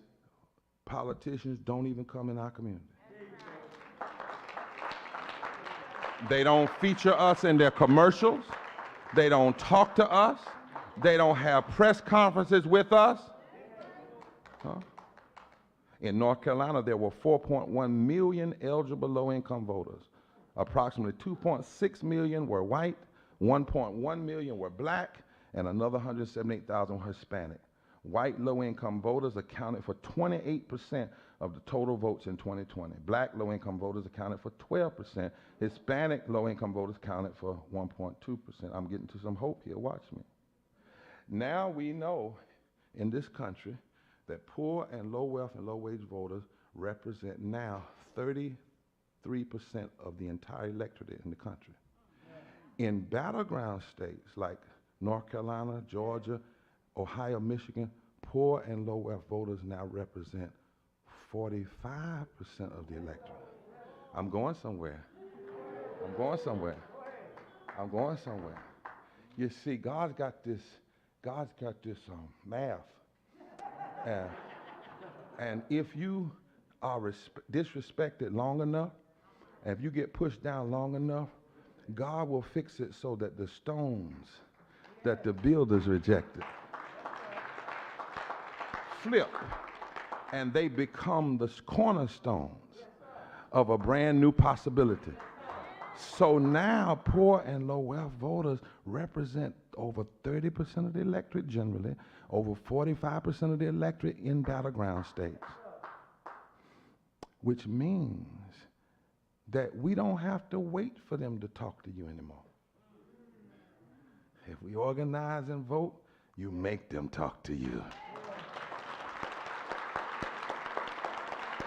politicians don't even come in our community. They don't feature us in their commercials. They don't talk to us. They don't have press conferences with us. Huh? In North Carolina, there were 4.1 million eligible low-income voters. Approximately 2.6 million were white, 1.1 million were black, and another 178,000 were Hispanic. White low-income voters accounted for 28% of the total votes in 2020. Black low-income voters accounted for 12%. Hispanic low-income voters accounted for 1.2%. I'm getting to some hope here. Watch me. Now we know in this country that poor and low wealth and low wage voters represent now 33% of the entire electorate in the country. In battleground states like North Carolina, Georgia, Ohio, Michigan, poor and low wealth voters now represent 45% of the electorate. I'm going somewhere. I'm going somewhere. I'm going somewhere. You see, God's got this math. And if you are disrespected long enough, and if you get pushed down long enough, God will fix it so that the stones that the builders rejected flip, and they become the cornerstones of a brand new possibility. So now poor and low wealth voters represent over 30% of the electorate generally, over 45% of the electorate in battleground states, which means that we don't have to wait for them to talk to you anymore. If we organize and vote, you make them talk to you.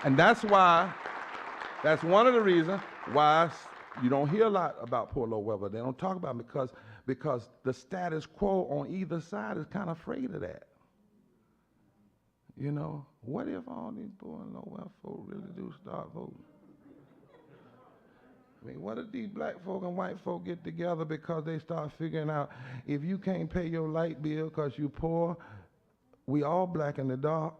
And that's one of the reasons why you don't hear a lot about poor low wealth. They don't talk about it because the status quo on either side is kind of afraid of that. What if all these poor and low wealth folk really do start voting? I mean, what if these black folk and white folk get together because they start figuring out if you can't pay your light bill because you poor, we all black in the dark.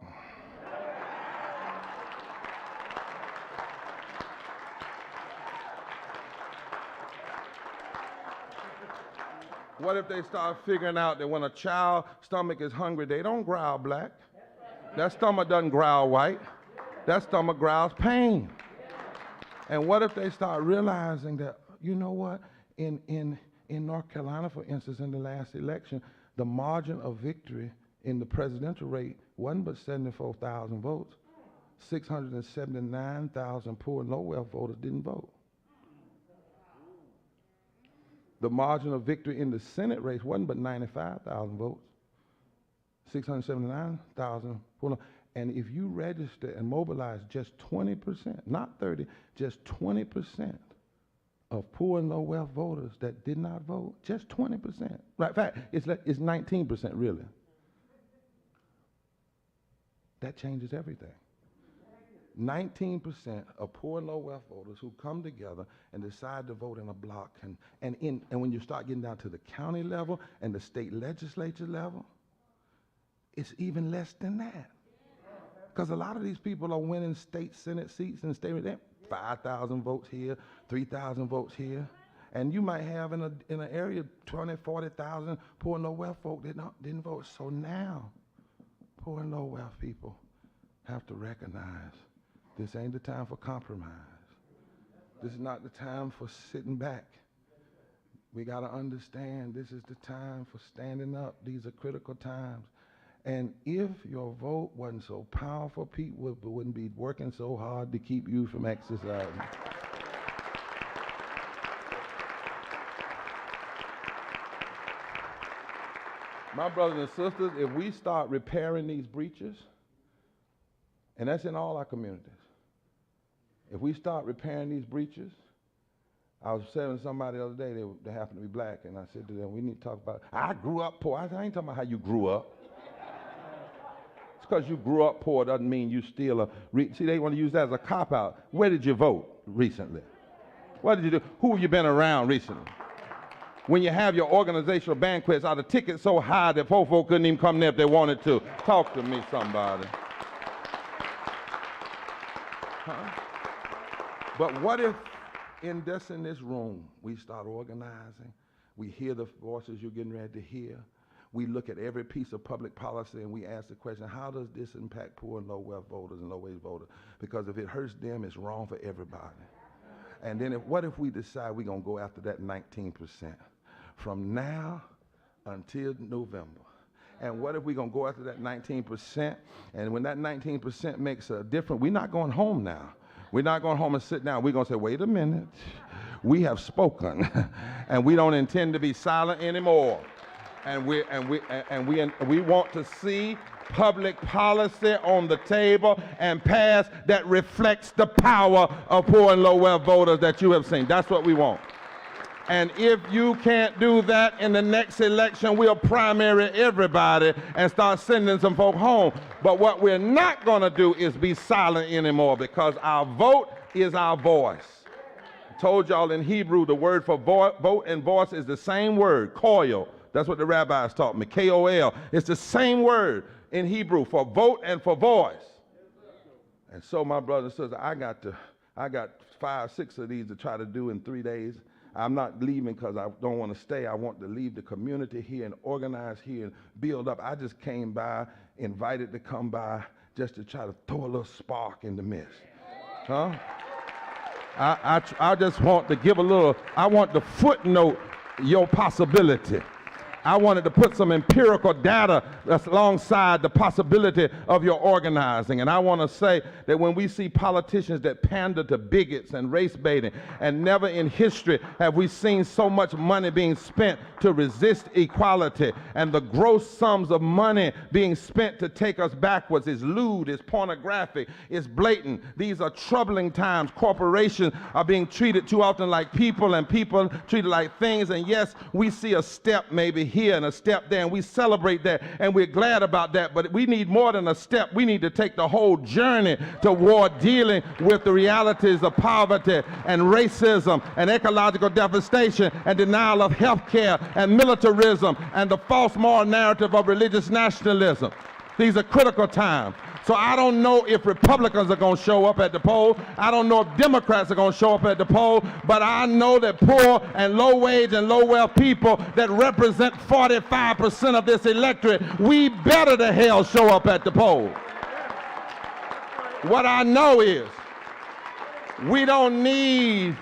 What if they start figuring out that when a child's stomach is hungry, they don't growl black. That stomach doesn't growl white. That stomach growls pain. And what if they start realizing that, you know what, in North Carolina, for instance, in the last election, the margin of victory in the presidential rate wasn't but 74,000 votes. 679,000 poor and low wealth voters didn't vote. The margin of victory in the Senate race wasn't but 95,000 votes. 679,000 poor. And if you register and mobilize just 20%, not 30, just 20% of poor and low wealth voters that did not vote, just 20%. Right, in fact, it's 19% really. That changes everything. 19% of poor and low wealth voters who come together and decide to vote in a block, and when you start getting down to the county level and the state legislature level, it's even less than that. Because a lot of these people are winning state senate seats and state, 5,000 votes here, 3,000 votes here. And you might have in an area 20, 40,000 poor and low wealth folk that didn't vote. So now, poor and low wealth people have to recognize this ain't the time for compromise. This is not the time for sitting back. We got to understand this is the time for standing up. These are critical times. And if your vote wasn't so powerful, people wouldn't be working so hard to keep you from exercising. My brothers and sisters, if we start repairing these breaches, and that's in all our communities, if we start repairing these breaches, I was telling somebody the other day, they happened to be black, and I said to them, we need to talk about, I grew up poor. I ain't talking about how you grew up. It's because you grew up poor doesn't mean you still see, they want to use that as a cop-out. Where did you vote recently? What did you do? Who have you been around recently? When you have your organizational banquets, are the tickets so high that poor folk couldn't even come there if they wanted to? Talk to me, somebody. Huh? But what if in this room we start organizing, we hear the voices you're getting ready to hear, we look at every piece of public policy and we ask the question, how does this impact poor and low wealth voters and low wage voters? Because if it hurts them, it's wrong for everybody. And then what if we decide we're going to go after that 19% from now until November? And what if we're going to go after that 19%? And when that 19% makes a difference, we're not going home now. We're not going home and sit down. We're going to say, wait a minute. We have spoken, and we don't intend to be silent anymore. And we want to see public policy on the table and pass that reflects the power of poor and low wealth voters that you have seen. That's what we want. And if you can't do that in the next election, we'll primary everybody and start sending some folk home. But what we're not going to do is be silent anymore, because our vote is our voice. I told y'all in Hebrew the word for vote and voice is the same word, koil. That's what the rabbis taught me, K-O-L. It's the same word in Hebrew for vote and for voice. And so, my brothers and sisters, I got 5, 6 of these to try to do in 3 days. I'm not leaving because I don't want to stay. I want to leave the community here and organize here and build up. I just came by, invited to come by, just to try to throw a little spark in the mist. Huh? I just want to give a little, I want to footnote your possibility. I wanted to put some empirical data that's alongside the possibility of your organizing. And I want to say that when we see politicians that pander to bigots and race baiting, and never in history have we seen so much money being spent to resist equality, and the gross sums of money being spent to take us backwards is lewd, is pornographic, is blatant. These are troubling times. Corporations are being treated too often like people, and people treated like things. And yes, we see a step maybe here and a step there, and we celebrate that, and we're glad about that, but we need more than a step. We need to take the whole journey toward dealing with the realities of poverty and racism and ecological devastation and denial of health care and militarism and the false moral narrative of religious nationalism. These are critical times. So I don't know if Republicans are going to show up at the poll. I don't know if Democrats are going to show up at the poll. But I know that poor and low wage and low wealth people that represent 45% of this electorate, we better the hell show up at the poll. What I know is we don't need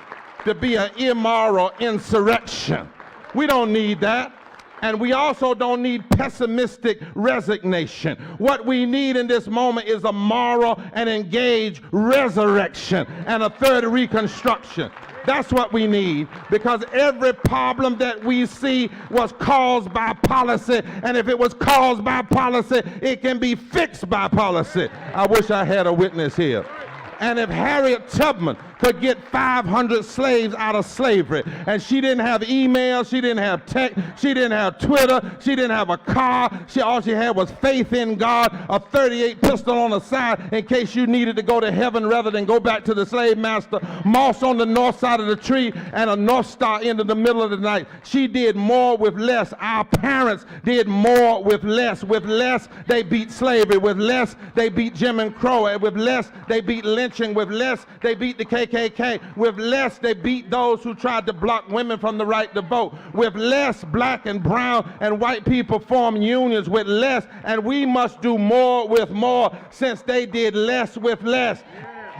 to be an immoral insurrection. We don't need that. And we also don't need pessimistic resignation. What we need in this moment is a moral and engaged resurrection and a third reconstruction. That's what we need, because every problem that we see was caused by policy, and if it was caused by policy, it can be fixed by policy. I wish I had a witness here. And if Harriet Tubman could get 500 slaves out of slavery, and she didn't have email, she didn't have text, she didn't have Twitter, she didn't have a car, all she had was faith in God, a .38 pistol on the side in case you needed to go to heaven rather than go back to the slave master, moss on the north side of the tree, and a North Star into the middle of the night. She did more with less. Our parents did more with less. With less, they beat slavery. With less, they beat Jim and Crow. With less, they beat lynching. With less, they beat the KKK. KKK. With less, they beat those who tried to block women from the right to vote. With less, black and brown and white people form unions with less, and we must do more with more since they did less with less.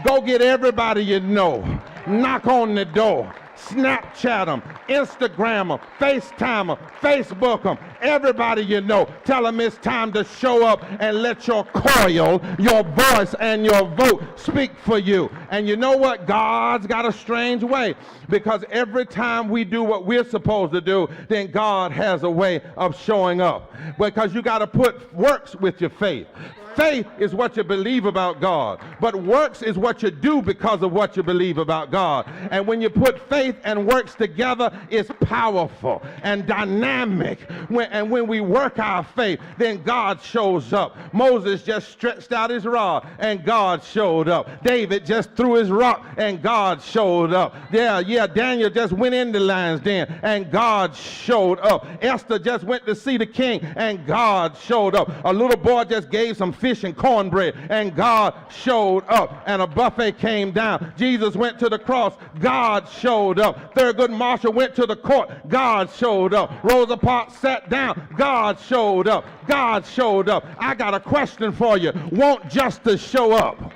Go get everybody you know. Knock on the door. Snapchat them, Instagram them, FaceTime them, Facebook them, everybody you know. Tell them it's time to show up and let your coil, your voice, and your vote speak for you. And you know what? God's got a strange way, because every time we do what we're supposed to do, then God has a way of showing up. Because you got to put works with your faith. Faith is what you believe about God, but works is what you do because of what you believe about God. And when you put faith and works together, it's powerful and dynamic. And when we work our faith, then God shows up. Moses just stretched out his rod and God showed up. David just threw his rock and God showed up. Yeah, Daniel just went in the lion's den and God showed up. Esther just went to see the king and God showed up. A little boy just gave some fish and cornbread and God showed up, and a buffet came down. Jesus went to the cross, God showed up. Thurgood Marshall went to the court, God showed up. Rosa Parks sat down, God showed up. God showed up. I got a question for you. Won't justice show up?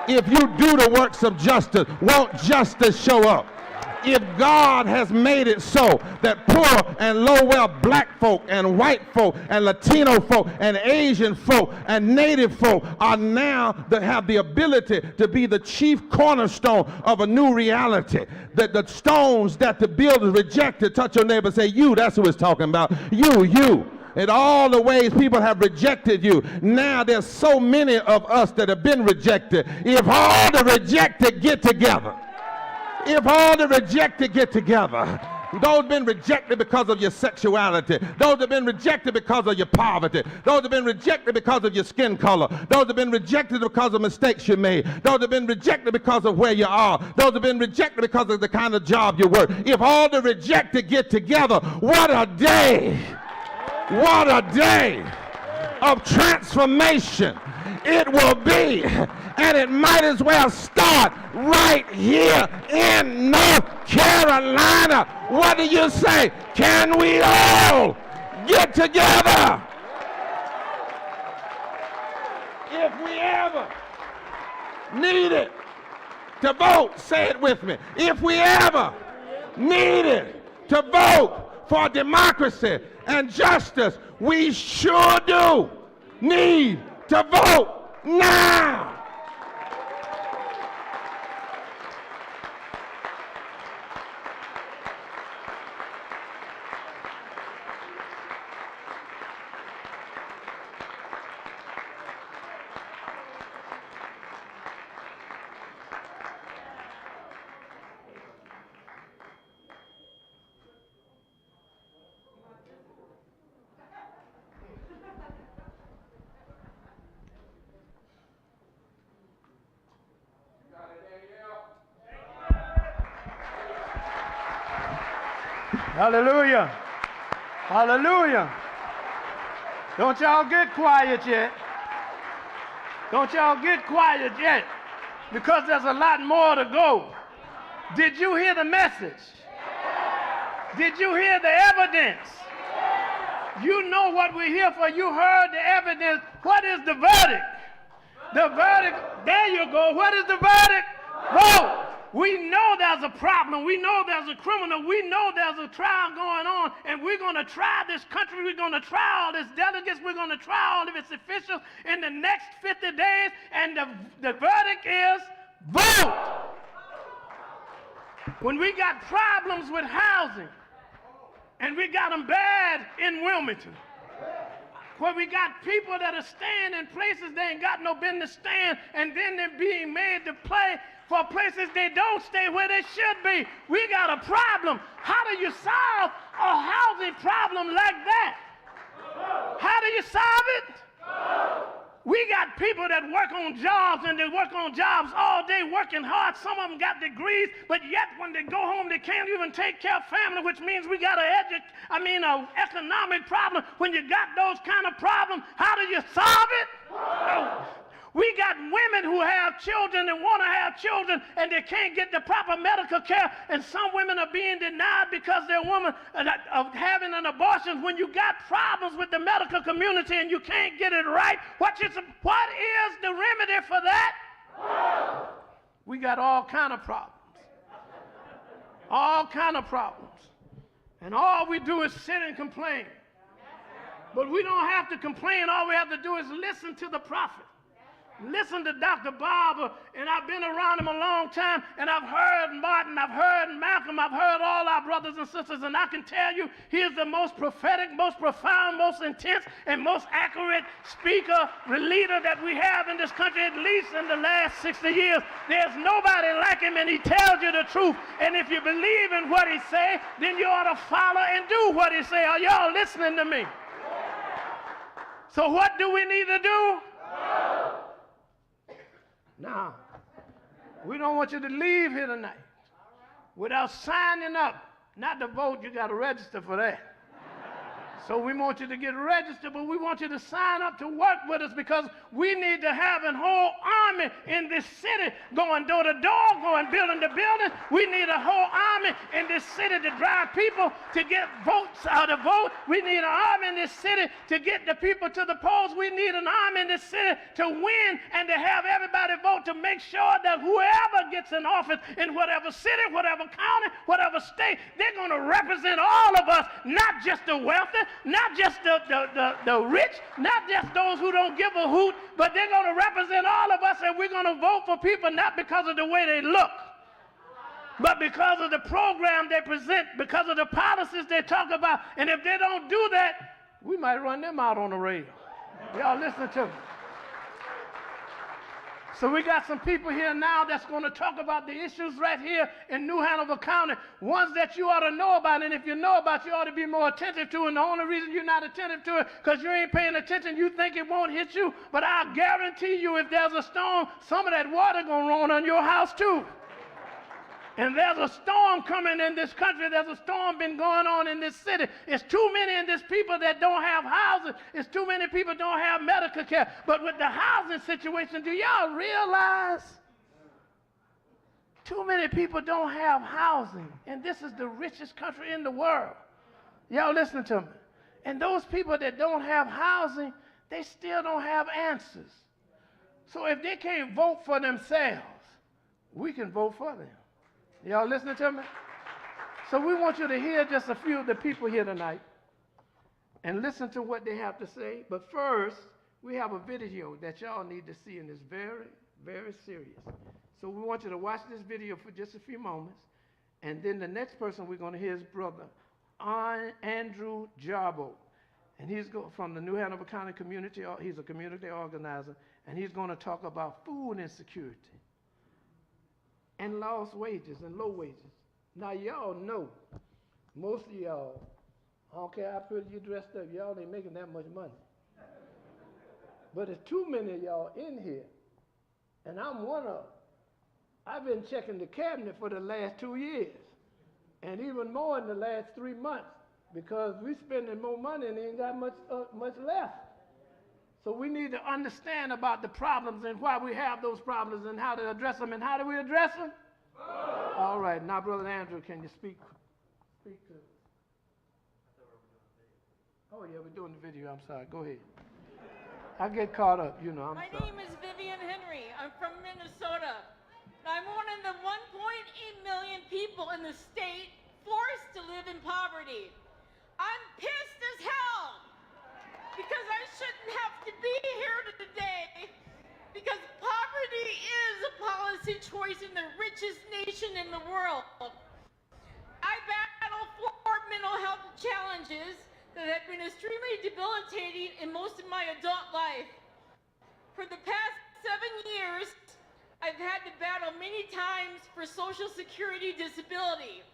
If you do the works of justice, won't justice show up? If God has made it so that poor and low-wealth black folk and white folk and Latino folk and Asian folk and native folk are now that have the ability to be the chief cornerstone of a new reality, that the stones that the builders rejected, touch your neighbor, say, you, that's who it's talking about, you. In all the ways people have rejected you, now there's so many of us that have been rejected. If all the rejected get together, if all the rejected get together, those have been rejected because of your sexuality, those have been rejected because of your poverty, those have been rejected because of your skin color, those have been rejected because of mistakes you made, those have been rejected because of where you are, those have been rejected because of the kind of job you work. If all the rejected get together, what a day! What a day of transformation it will be. And it might as well start right here in North Carolina. What do you say? Can we all get together? If we ever needed to vote, say it with me. If we ever needed to vote for democracy and justice, we sure do need to vote now. Hallelujah. Hallelujah. Don't y'all get quiet yet. Don't y'all get quiet yet, because there's a lot more to go. Did you hear the message? Did you hear the evidence? You know what we're here for. You heard the evidence. What is the verdict? The verdict, there you go. What is the verdict? Vote. We know there's a problem. We know there's a criminal. We know there's a trial going on, and we're going to try this country. We're going to try all its delegates. We're going to try all of its officials in the next 50 days, and the verdict is vote. When we got problems with housing, and we got them bad in Wilmington, where we got people that are staying in places they ain't got no business staying, and then they're being made to play for places they don't stay where they should be. We got a problem. How do you solve a housing problem like that? How do you solve it? We got people that work on jobs, and they work on jobs all day, working hard. Some of them got degrees, but yet when they go home, they can't even take care of family, which means we got an economic problem. When you got those kind of problems, how do you solve it? We got women who have children and want to have children, and they can't get the proper medical care, and some women are being denied because they're women of having an abortion. When you got problems with the medical community and you can't get it right, what is the remedy for that? We got all kind of problems. All kind of problems. And all we do is sit and complain. But we don't have to complain. All we have to do is listen to the prophet. Listen to Dr. Barber, and I've been around him a long time, and I've heard Martin, I've heard Malcolm, I've heard all our brothers and sisters, and I can tell you he is the most prophetic, most profound, most intense, and most accurate speaker, leader that we have in this country, at least in the last 60 years. There's nobody like him, and he tells you the truth. And if you believe in what he say, then you ought to follow and do what he say. Are y'all listening to me? So what do we need to do? Now, we don't want you to leave here tonight without signing up. Not to vote, you got to register for that. So we want you to get registered, but we want you to sign up to work with us, because we need to have a whole army in this city going door to door, going building to building. We need a whole army in this city to drive people to get votes out of vote. We need an army in this city to get the people to the polls. We need an army in this city to win and to have everybody vote, to make sure that whoever gets in office in whatever city, whatever county, whatever state, they're going to represent all of us, not just the wealthy, not just the rich, not just those who don't give a hoot, but they're going to represent all of us, and we're going to vote for people not because of the way they look, but because of the program they present, because of the policies they talk about. And if they don't do that, we might run them out on the rail. Y'all listen to me. So we got some people here now that's going to talk about the issues right here in New Hanover County, ones that you ought to know about, and if you know about, you ought to be more attentive to. And the only reason you're not attentive to it because you ain't paying attention, you think it won't hit you, but I guarantee you, if there's a storm, some of that water going to run on your house too. And there's a storm coming in this country. There's a storm been going on in this city. It's too many in this people that don't have housing. It's too many people don't have medical care. But with the housing situation, do y'all realize too many people don't have housing? And this is the richest country in the world. Y'all listen to me. And those people that don't have housing, they still don't have answers. So if they can't vote for themselves, we can vote for them. Y'all listening to me? So we want you to hear just a few of the people here tonight and listen to what they have to say. But first, we have a video that y'all need to see, and it's very, very serious. So we want you to watch this video for just a few moments. And then the next person we're going to hear is Brother Andrew Jabo. And he's from the New Hanover County community. He's a community organizer. And he's going to talk about food insecurity and lost wages and low wages. Now, y'all know, most of y'all, I don't care how pretty you dressed up, y'all ain't making that much money. But there's too many of y'all in here, and I'm one of them. I've been checking the cabinet for the last 2 years, and even more in the last 3 months, because we're spending more money and ain't got much left. So we need to understand about the problems and why we have those problems and how to address them. And how do we address them? All right. Now, Brother Andrew, can you speak to us? Oh, yeah, we're doing the video. I'm sorry. Go ahead. I get caught up, you know. My name is Vivian Henry. I'm from Minnesota. I'm one of the 1.8 million people in the state forced to live in poverty. I'm pissed as hell because I shouldn't have to be here today, because poverty is a policy choice in the richest nation in the world. I battle 4 mental health challenges that have been extremely debilitating in most of my adult life. For the past 7 years, I've had to battle many times for Social Security disability.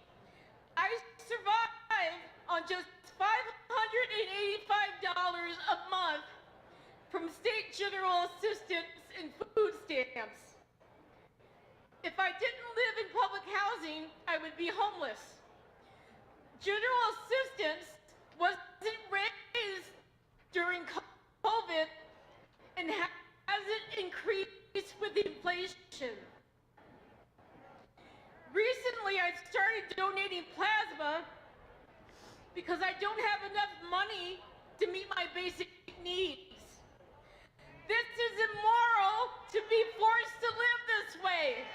I survived on just $585 a month from state general assistance and food stamps. If I didn't live in public housing, I would be homeless. General assistance wasn't raised during COVID and hasn't increased because I don't have enough money to meet my basic needs. This is immoral to be forced to live this way.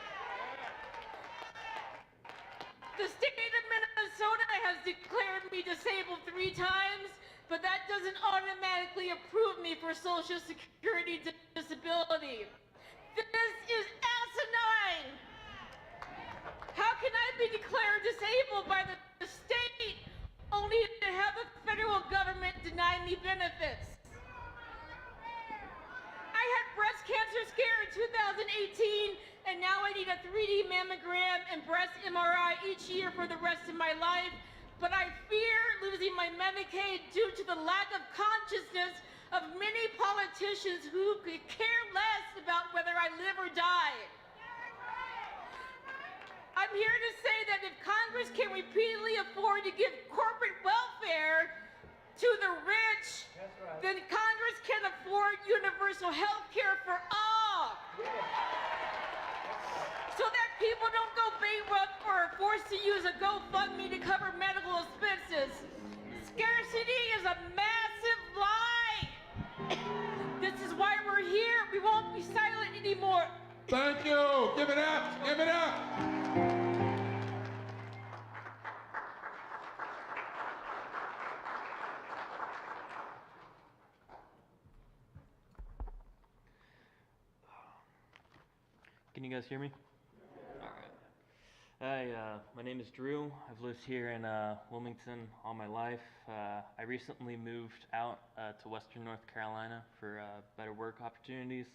The state of Minnesota has declared me disabled 3 times, but that doesn't automatically approve me for Social Security disability. This is asinine. How can I be declared disabled by the state only to have the federal government deny me benefits? I had breast cancer scare in 2018, and now I need a 3D mammogram and breast MRI each year for the rest of my life. But I fear losing my Medicaid due to the lack of consciousness of many politicians who could care less about whether I live or die. I'm here to say that if Congress can repeatedly afford to give corporate welfare to the rich, then Congress can afford universal health care for all. So that people don't go bankrupt or are forced to use a GoFundMe to cover medical expenses. Scarcity is a massive lie. This is why we're here. We won't be silent anymore. Thank you. Give it up. Give it up. Can you guys hear me? All right. Hi, my name is Drew. I've lived here in Wilmington all my life. I recently moved out to Western North Carolina for better work opportunities.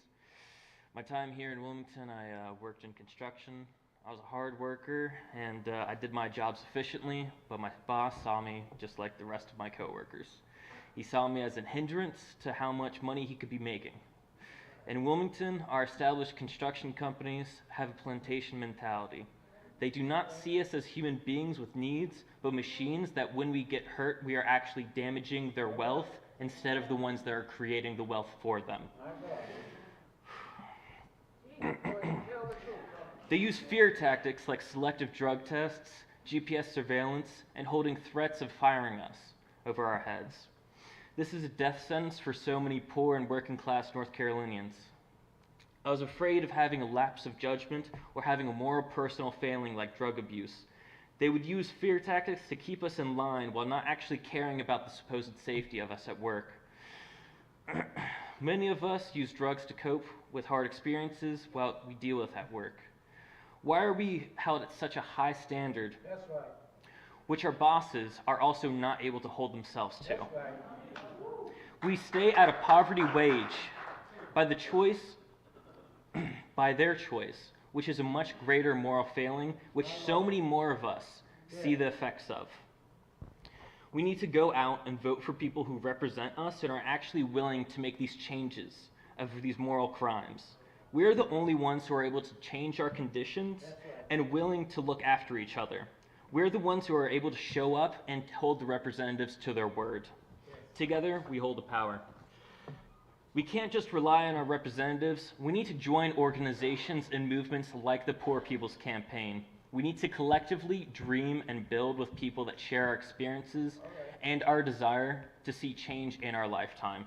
My time here in Wilmington, I worked in construction. I was a hard worker, and I did my job sufficiently, but my boss saw me just like the rest of my coworkers. He saw me as a hindrance to how much money he could be making. In Wilmington, our established construction companies have a plantation mentality. They do not see us as human beings with needs, but machines that when we get hurt, we are actually damaging their wealth instead of the ones that are creating the wealth for them. They use fear tactics like selective drug tests, GPS surveillance, and holding threats of firing us over our heads. This is a death sentence for so many poor and working class North Carolinians. I was afraid of having a lapse of judgment or having a moral personal failing like drug abuse. They would use fear tactics to keep us in line while not actually caring about the supposed safety of us at work. Many of us use drugs to cope with hard experiences while we deal with at work. Why are we held at such a high standard, which our bosses are also not able to hold themselves to? We stay at a poverty wage by their choice, which is a much greater moral failing, which so many more of us see the effects of. We need to go out and vote for people who represent us and are actually willing to make these changes of these moral crimes. We're the only ones who are able to change our conditions and willing to look after each other. We're the ones who are able to show up and hold the representatives to their word. Together, we hold the power. We can't just rely on our representatives. We need to join organizations and movements like the Poor People's Campaign. We need to collectively dream and build with people that share our experiences and our desire to see change in our lifetime.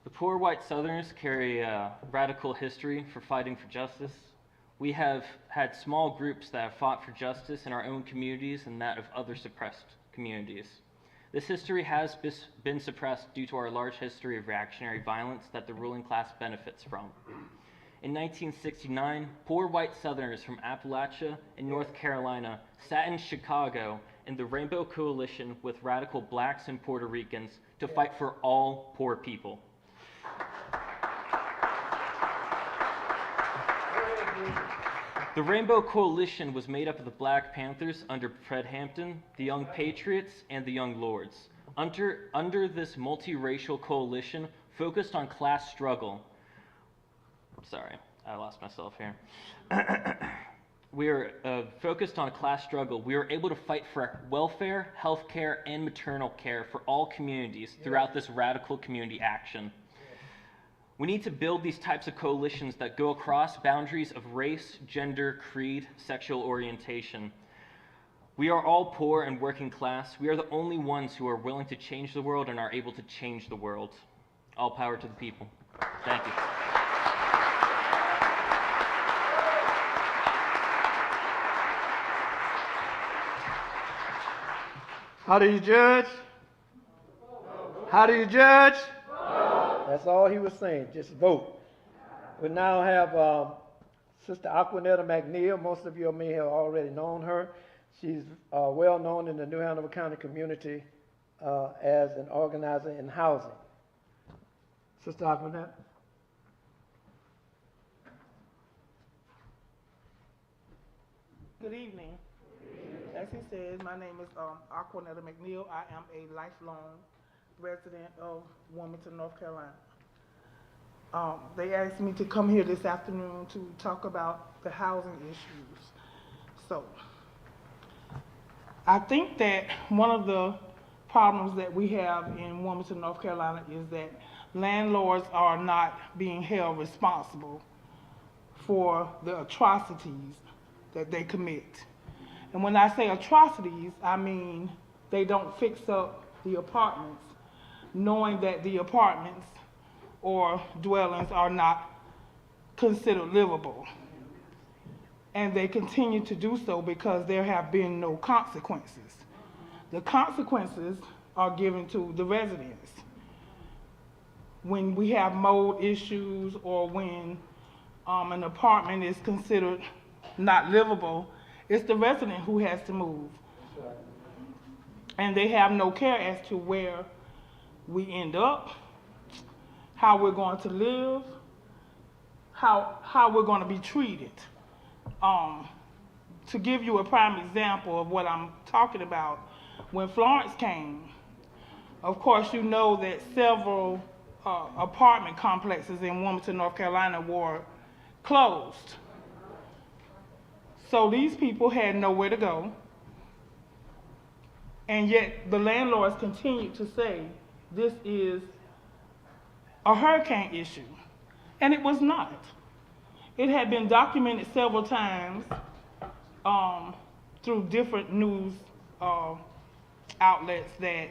The poor white Southerners carry a radical history for fighting for justice. We have had small groups that have fought for justice in our own communities and that of other suppressed communities. This history has been suppressed due to our large history of reactionary violence that the ruling class benefits from. In 1969, poor white Southerners from Appalachia and North Carolina sat in Chicago in the Rainbow Coalition with radical blacks and Puerto Ricans to fight for all poor people. The Rainbow Coalition was made up of the Black Panthers under Fred Hampton, the Young Patriots, and the Young Lords. Under this multiracial coalition focused on class struggle. Sorry, I lost myself here. We are focused on class struggle. We were able to fight for welfare, health care, and maternal care for all communities throughout this radical community action. We need to build these types of coalitions that go across boundaries of race, gender, creed, sexual orientation. We are all poor and working class. We are the only ones who are willing to change the world and are able to change the world. All power to the people. Thank you. How do you judge? How do you judge? That's all he was saying, just vote. We now have Sister Aquanetta McNeil. Most of you may have already known her. She's well known in the New Hanover County community as an organizer in housing. Sister Aquanetta. Good evening. As he says, my name is Aquanetta McNeil. I am a lifelong resident of Wilmington, North Carolina. They asked me to come here this afternoon to talk about the housing issues. So, I think that one of the problems that we have in Wilmington, North Carolina is that landlords are not being held responsible for the atrocities that they commit. And when I say atrocities, I mean they don't fix up the apartments, knowing that the apartments or dwellings are not considered livable. And they continue to do so because there have been no consequences. The consequences are given to the residents. When we have mold issues or when an apartment is considered not livable, it's the resident who has to move. And they have no care as to where we end up, how we're going to live, how we're going to be treated. To give you a prime example of what I'm talking about, when Florence came, of course you know that several apartment complexes in Wilmington, North Carolina were closed. So these people had nowhere to go, and yet the landlords continued to say this is a hurricane issue, and it was not. It had been documented several times through different news outlets that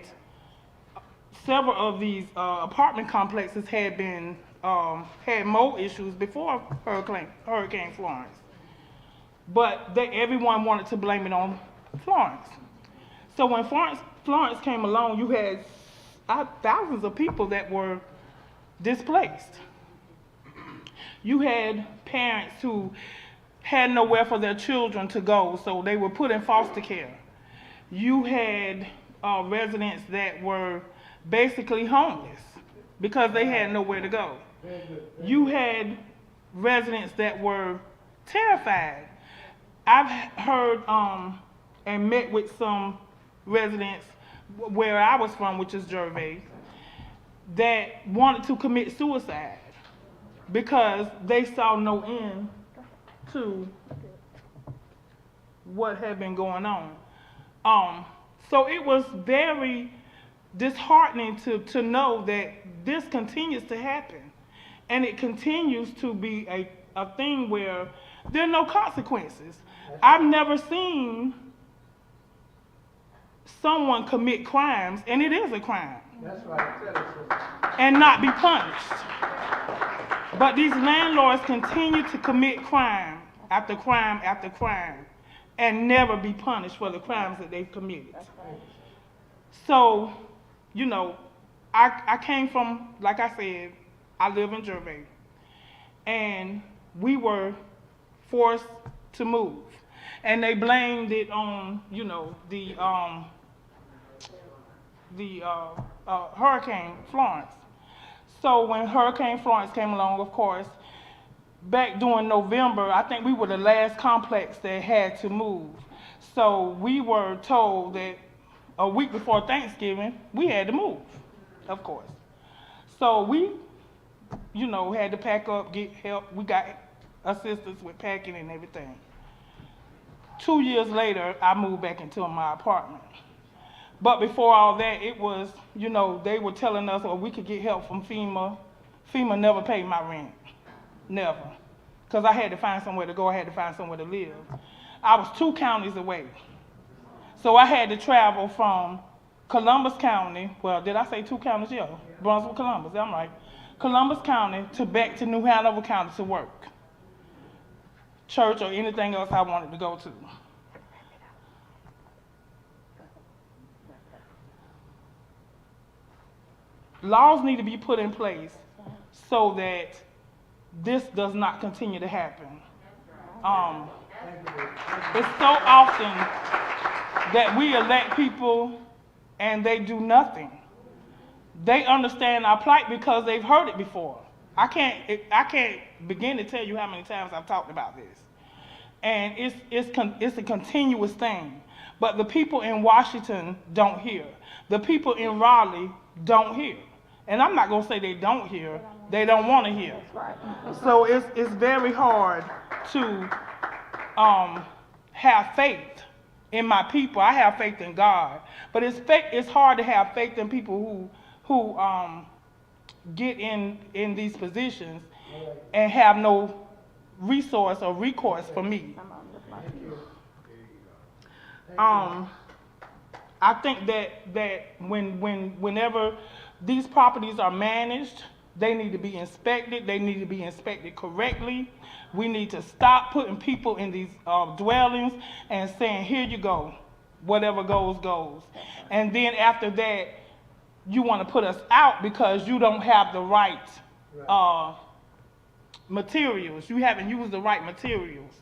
several of these apartment complexes had been had mold issues before Hurricane Florence. But everyone wanted to blame it on Florence. So when Florence came along, you had thousands of people that were displaced. You had parents who had nowhere for their children to go, so they were put in foster care. You had residents that were basically homeless because they had nowhere to go. You had residents that were terrified. I've heard and met with some residents where I was from, which is Gervais, that wanted to commit suicide because they saw no end to what had been going on. So it was very disheartening to know that this continues to happen, and it continues to be a thing where there are no consequences. I've never seen someone commit crimes, and it is a crime. That's right. And not be punished. But these landlords continue to commit crime after crime after crime and never be punished for the crimes that they've committed. So, you know, I came from, like I said, I live in Gervais, and we were forced to move. And they blamed it on, you know, the Hurricane Florence. So when Hurricane Florence came along, of course, back during November, I think we were the last complex that had to move. So we were told that a week before Thanksgiving, we had to move, of course. So we, you know, had to pack up, get help. We got assistance with packing and everything. 2 years later, I moved back into my apartment. But before all that, it was, you know, they were telling us, well, we could get help from FEMA. FEMA never paid my rent, never. Because I had to find somewhere to go, I had to find somewhere to live. I was 2 counties away. So I had to travel from Columbus County, well, did I say 2 counties? Yeah, Brunswick, Columbus, I'm right. Columbus County back to New Hanover County to work. Church or anything else I wanted to go to. Laws need to be put in place so that this does not continue to happen. It's so often that we elect people and they do nothing. They understand our plight because they've heard it before. I can't begin to tell you how many times I've talked about this. And it's a continuous thing. But the people in Washington don't hear. The people in Raleigh don't hear. And I'm not going to say they don't hear. They don't want to hear. So it's very hard to have faith in my people. I have faith in God. But it's hard to have faith in people who get in these positions and have no resource or recourse for me. I think that whenever these properties are managed, they need to be inspected. They need to be inspected correctly. We need to stop putting people in these dwellings and saying, here you go, whatever goes, goes. And then after that, you want to put us out because you don't have the right materials. You haven't used the right materials.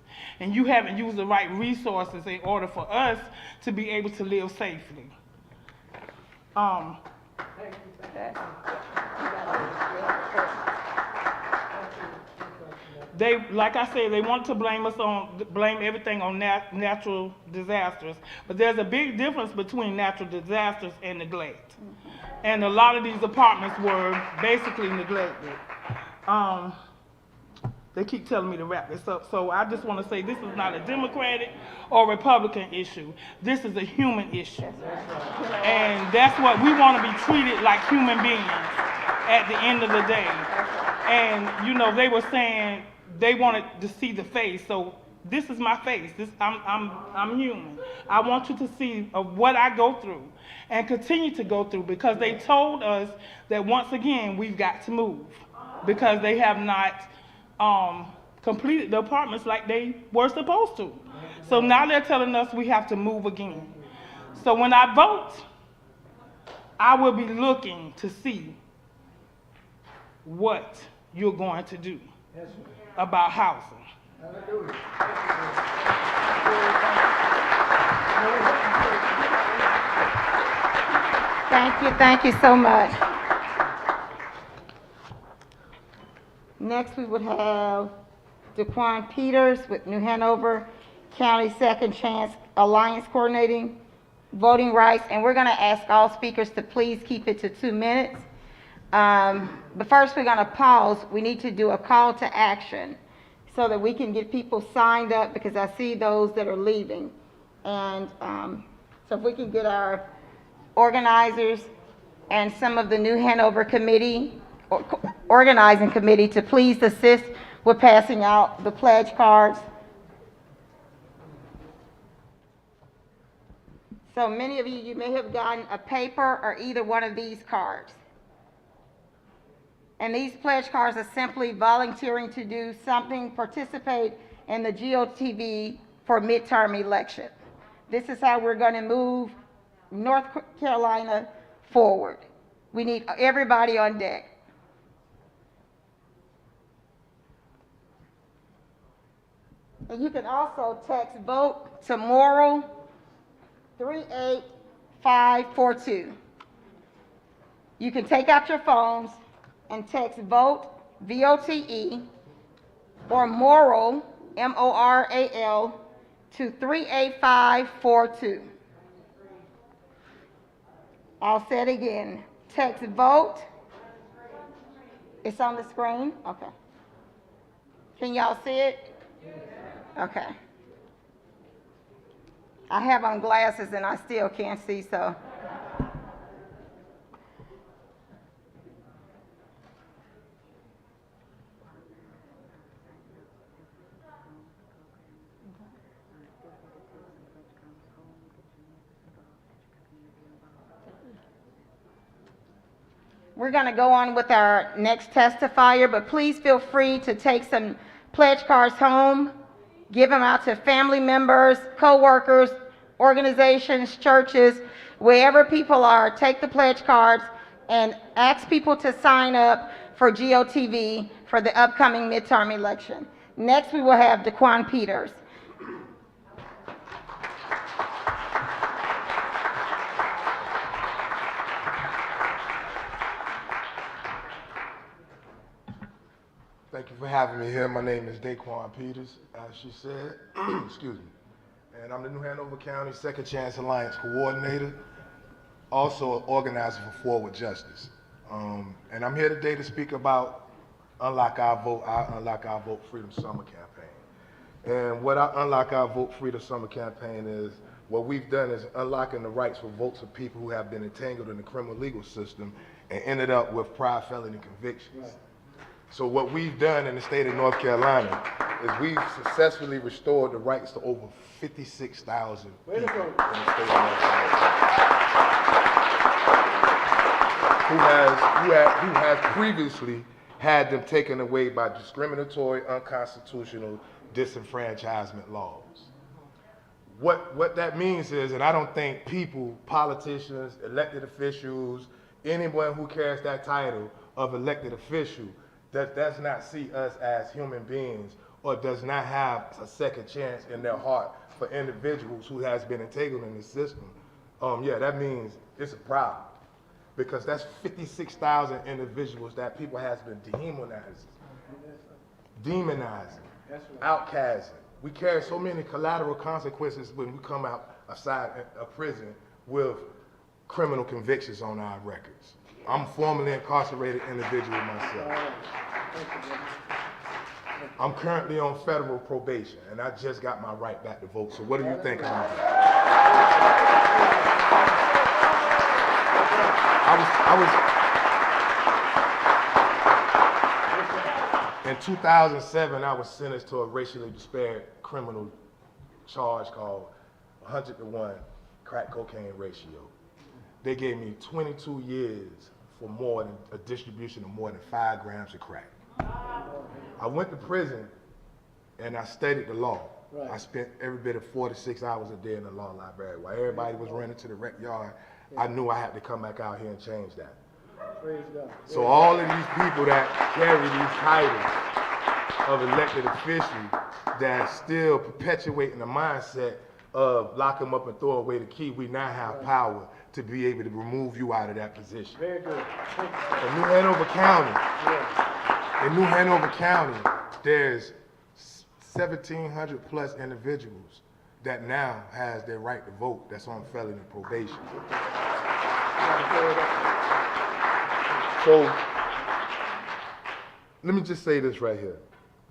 And you haven't used the right resources in order for us to be able to live safely. They, like I said, they want to blame everything on natural disasters. But there's a big difference between natural disasters and neglect. And a lot of these apartments were basically neglected. They keep telling me to wrap this up. So I just want to say this is not a Democratic or Republican issue. This is a human issue. And that's what we want to be treated like human beings at the end of the day. And, you know, they were saying they wanted to see the face. So this is my face. I'm human. I want you to see what I go through and continue to go through, because they told us that once again we've got to move because they have not completed the apartments like they were supposed to. So now they're telling us we have to move again. So when I vote, I will be looking to see what you're going to do about housing. Thank you so much. Next, we would have Daquan Peters with New Hanover County Second Chance Alliance coordinating voting rights, and we're going to ask all speakers to please keep it to 2 minutes. But first, we're going to pause. We need to do a call to action so that we can get people signed up, because I see those that are leaving. And so if we can get our organizers and some of the New Hanover committee, organizing committee, to please assist with passing out the pledge cards. So many of you may have gotten a paper or either one of these cards. And these pledge cards are simply volunteering to do something, participate in the GOTV for midterm election. This is how we're going to move North Carolina forward. We need everybody on deck. And you can also text VOTE to Moral 38542. You can take out your phones and text VOTE, V-O-T-E, or Moral, M-O-R-A-L, to 38542. I'll say it again. Text VOTE. It's on the screen? Okay. Can y'all see it? Okay. I have on glasses and I still can't see, so. We're going to go on with our next testifier, but please feel free to take some pledge cards home, give them out to family members, co-workers, organizations, churches, wherever people are. Take the pledge cards and ask people to sign up for GOTV for the upcoming midterm election. Next, we will have Daquan Peters. Thank you for having me here. My name is Daquan Peters, as she said. Excuse me. And I'm the New Hanover County Second Chance Alliance Coordinator, also an organizer for Forward Justice. And I'm here today to speak about Unlock Our Vote Freedom Summer Campaign. And what our Unlock Our Vote Freedom Summer Campaign is, what we've done is unlocking the rights for votes of people who have been entangled in the criminal legal system and ended up with prior felony convictions. So what we've done in the state of North Carolina is we've successfully restored the rights to over 56,000 people in the state of North Carolina who has previously had them taken away by discriminatory, unconstitutional disenfranchisement laws. What that means is, and I don't think people, politicians, elected officials, anyone who carries that title of elected official that does not see us as human beings or does not have a second chance in their heart for individuals who has been entangled in the system, yeah, that means it's a problem. Because that's 56,000 individuals that people has been demonizing, outcasting. We carry so many collateral consequences when we come outside a prison with criminal convictions on our records. I'm a formerly incarcerated individual myself. I'm currently on federal probation, and I just got my right back to vote. So what do you think I'm doing? In 2007, I was sentenced to a racially disparate criminal charge called 100-to-1 crack cocaine ratio. They gave me 22 years for more than a distribution of more than 5 grams of crack. I went to prison and I studied the law. Right. I spent every bit of 4 to 6 hours a day in the law library. While everybody was running to the rec yard, I knew I had to come back out here and change that. Praise God. So all of these people that carry these titles of elected officials that still perpetuating the mindset of lock them up and throw away the key, we now have power to be able to remove you out of that position. Very good. In New Hanover County, there's 1,700 plus individuals that now has their right to vote that's on felony probation. So, let me just say this right here.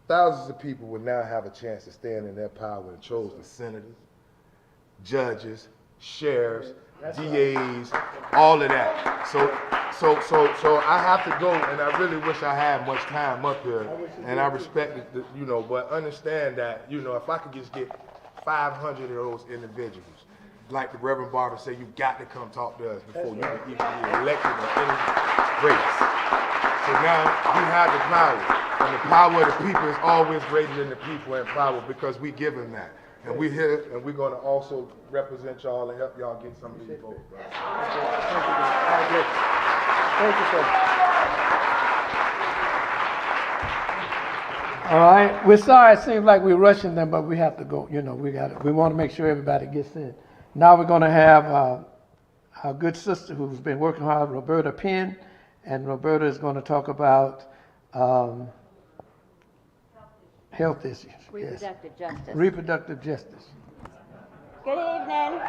Thousands of people will now have a chance to stand in their power and chose the senators, judges, sheriffs, DAs, all of that. So I have to go, and I really wish I had much time up here, and I respect it, but understand that, if I could just get 500 of those individuals, like the Reverend Barber said, you got to come talk to us before you can even be elected in any race. So now you have the power, and the power of the people is always greater than the people in power because we give them that. And we're here, and we're going to also represent y'all and help y'all get some of these votes. Thank you, sir. All right, we're sorry it seems like we're rushing them, but we have to go. We want to make sure everybody gets in. Now we're going to have our good sister who's been working hard, Roberta Penn, and Roberta is going to talk about health issues. Reproductive justice. Reproductive justice. Good evening.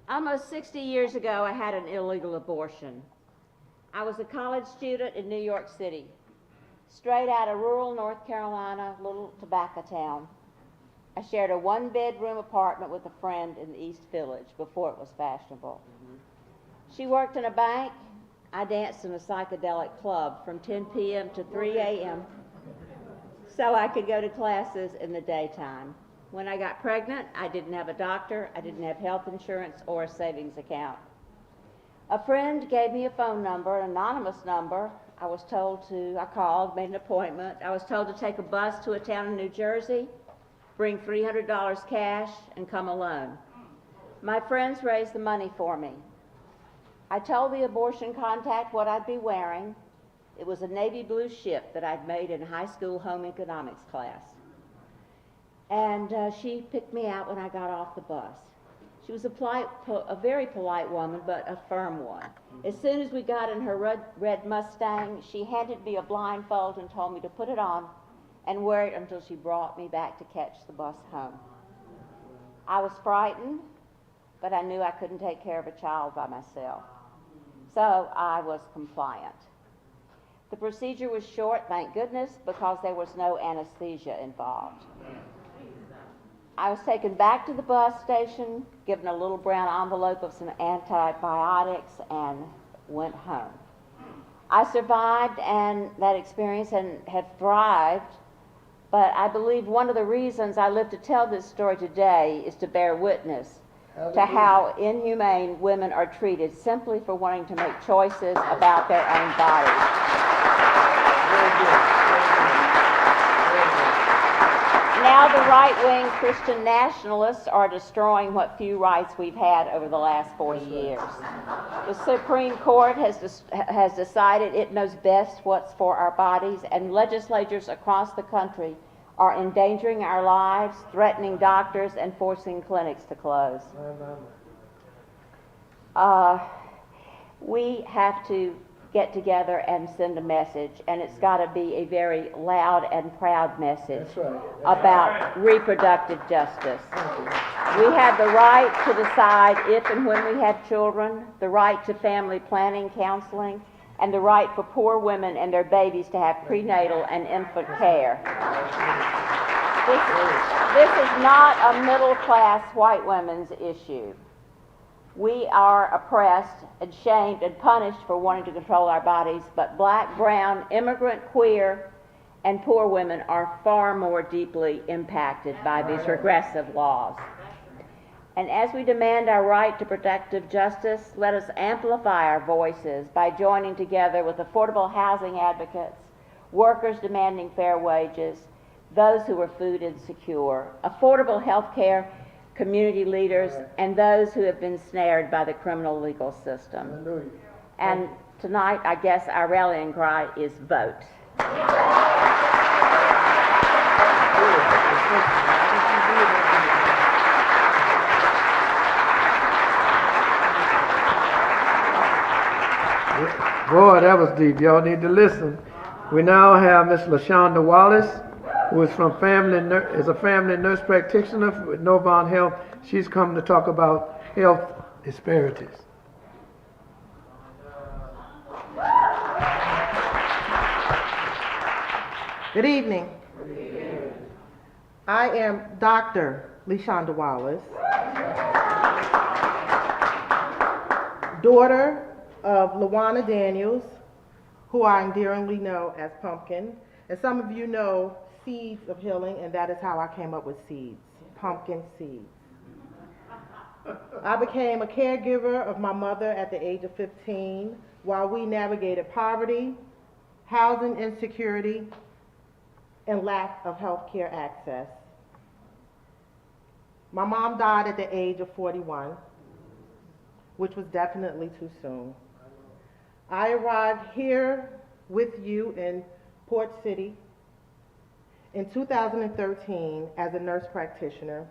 Almost 60 years ago, I had an illegal abortion. I was a college student in New York City, straight out of rural North Carolina, little tobacco town. I shared a 1-bedroom apartment with a friend in the East Village before it was fashionable. She worked in a bank. I danced in a psychedelic club from 10 p.m. to 3 a.m. so I could go to classes in the daytime. When I got pregnant, I didn't have a doctor, I didn't have health insurance or a savings account. A friend gave me a phone number, an anonymous number. I called, made an appointment. I was told to take a bus to a town in New Jersey, bring $300 cash, and come alone. My friends raised the money for me. I told the abortion contact what I'd be wearing. It was a navy blue ship that I'd made in high school home economics class. And she picked me out when I got off the bus. She was a very polite woman, but a firm one. As soon as we got in her red Mustang, she handed me a blindfold and told me to put it on and wear it until she brought me back to catch the bus home. I was frightened, but I knew I couldn't take care of a child by myself. So I was compliant. The procedure was short, thank goodness, because there was no anesthesia involved. I was taken back to the bus station, given a little brown envelope of some antibiotics, and went home. I survived and that experience and have thrived, but I believe one of the reasons I live to tell this story today is to bear witness to how inhumane women are treated simply for wanting to make choices about their own bodies. Now the right-wing Christian nationalists are destroying what few rights we've had over the last 40 years. The Supreme Court has decided it knows best what's for our bodies, and legislatures across the country are endangering our lives, threatening doctors, and forcing clinics to close. We have to get together and send a message, and it's got to be a very loud and proud message about reproductive justice. We have the right to decide if and when we have children, the right to family planning counseling, and the right for poor women and their babies to have prenatal and infant care. This is not a middle-class white women's issue. We are oppressed and shamed and punished for wanting to control our bodies, but black, brown, immigrant, queer, and poor women are far more deeply impacted by these regressive laws. And as we demand our right to reproductive justice, let us amplify our voices by joining together with affordable housing advocates, workers demanding fair wages, those who are food insecure, affordable health care, community leaders, and those who have been snared by the criminal legal system. Hallelujah. And tonight, I guess our rallying cry is vote. Boy, that was deep. Y'all need to listen. We now have Miss LaShonda Wallace, who is is a family nurse practitioner with Novant Health. She's come to talk about health disparities. Good evening. I am Dr. LaShonda Wallace, daughter of LaWanna Daniels, who I endearingly know as Pumpkin. And some of you know Seeds of Healing, and that is how I came up with Seeds, pumpkin seeds. I became a caregiver of my mother at the age of 15 while we navigated poverty, housing insecurity, and lack of health care access. My mom died at the age of 41, which was definitely too soon. I arrived here with you in Port City in 2013 as a nurse practitioner,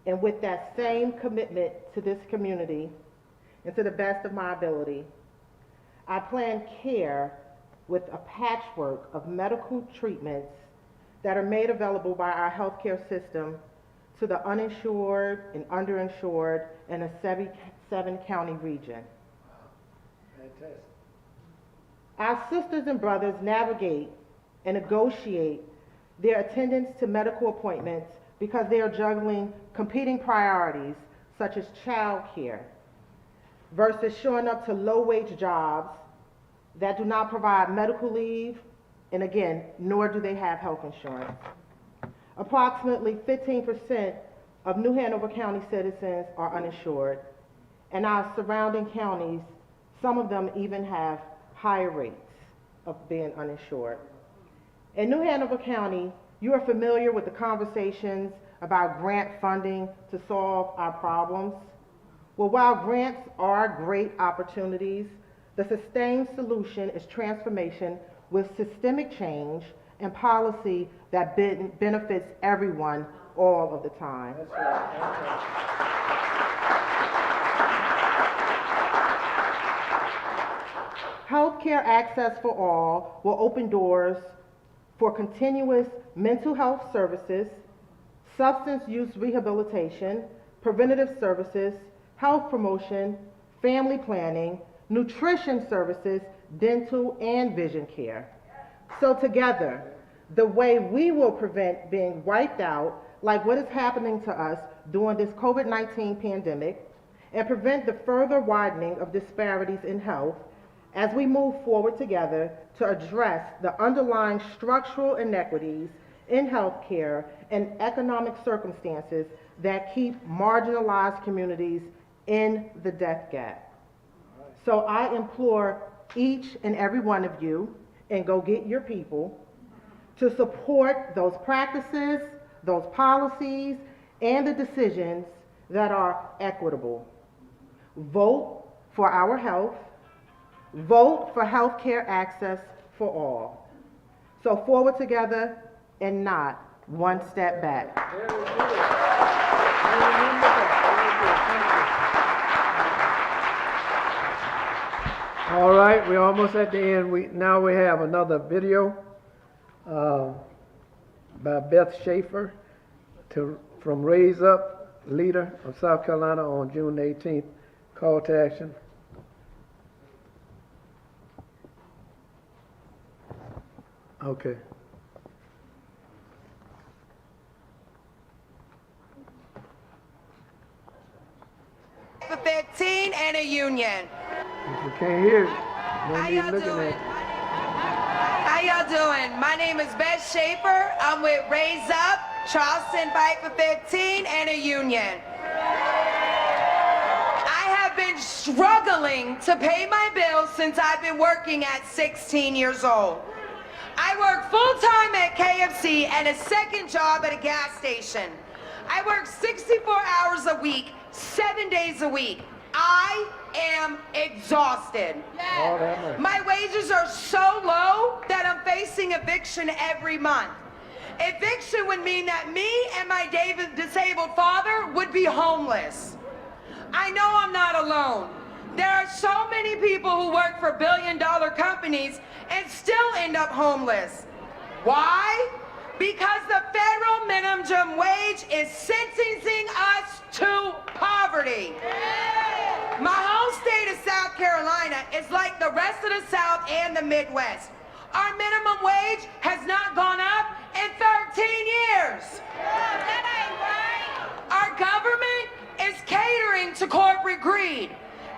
and with that same commitment to this community and to the best of my ability, I plan care with a patchwork of medical treatments that are made available by our healthcare system to the uninsured and underinsured in a 7-county region. Fantastic. Our sisters and brothers navigate and negotiate their attendance to medical appointments because they are juggling competing priorities such as child care versus showing up to low-wage jobs that do not provide medical leave, and again, nor do they have health insurance. Approximately 15% of New Hanover County citizens are uninsured, and our surrounding counties Some of them even have higher rates of being uninsured. In New Hanover County, you are familiar with the conversations about grant funding to solve our problems. Well, while grants are great opportunities, the sustained solution is transformation with systemic change and policy that benefits everyone all of the time. That's right. That's right. Healthcare access for all will open doors for continuous mental health services, substance use rehabilitation, preventative services, health promotion, family planning, nutrition services, dental and vision care. So together, the way we will prevent being wiped out, like what is happening to us during this COVID-19 pandemic, and prevent the further widening of disparities in health as we move forward together to address the underlying structural inequities in healthcare and economic circumstances that keep marginalized communities in the death gap. So I implore each and every one of you, and go get your people, to support those practices, those policies, and the decisions that are equitable. Vote for our health. Vote for healthcare access for all. So forward together and not one step back. All right, we're almost at the end. Now we have another video by Beth Schaefer from Raise Up, leader of South Carolina on June 18th. Call to action. Okay. For 15 and a union. If you can't hear it, no need looking at it. How y'all doing? My name is Beth Schaefer. I'm with Raise Up, Charleston Fight for 15 and a union. I have been struggling to pay my bills since I've been working at 16 years old. I work full-time at KFC and a second job at a gas station. I work 64 hours a week, 7 days a week. I am exhausted. Yes. My wages are so low that I'm facing eviction every month. Eviction would mean that me and my disabled father would be homeless. I know I'm not alone. There are so many people who work for billion-dollar companies and still end up homeless. Why? Because the federal minimum wage is sentencing us to poverty. My home state of South Carolina is like the rest of the South and the Midwest. Our minimum wage has not gone up in 13 years. Our government is catering to corporate greed,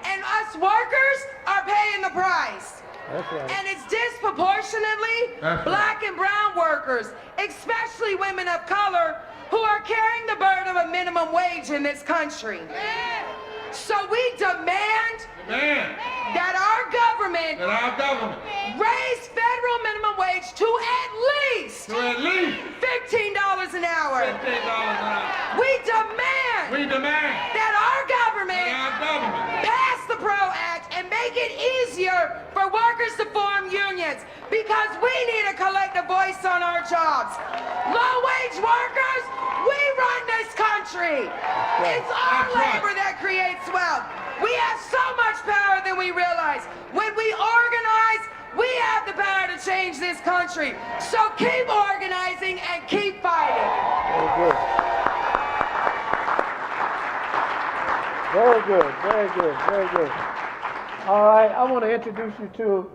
and us workers are paying the price. That's right. And it's disproportionately black and brown workers, especially women of color, who are carrying the burden of a minimum wage in this country. So we demand that our government raise federal minimum wage to at least $15 an hour. We demand that our government pass the PRO Act and make it easier for workers to form unions, because we need a collective voice on our jobs. Low-wage workers, we run this country. It's our labor that creates wealth. We have so much power than we realize. When we organize, we have the power to change this country. So keep organizing and keep fighting. Very good. Very good. Very good. All right, I want to introduce you to,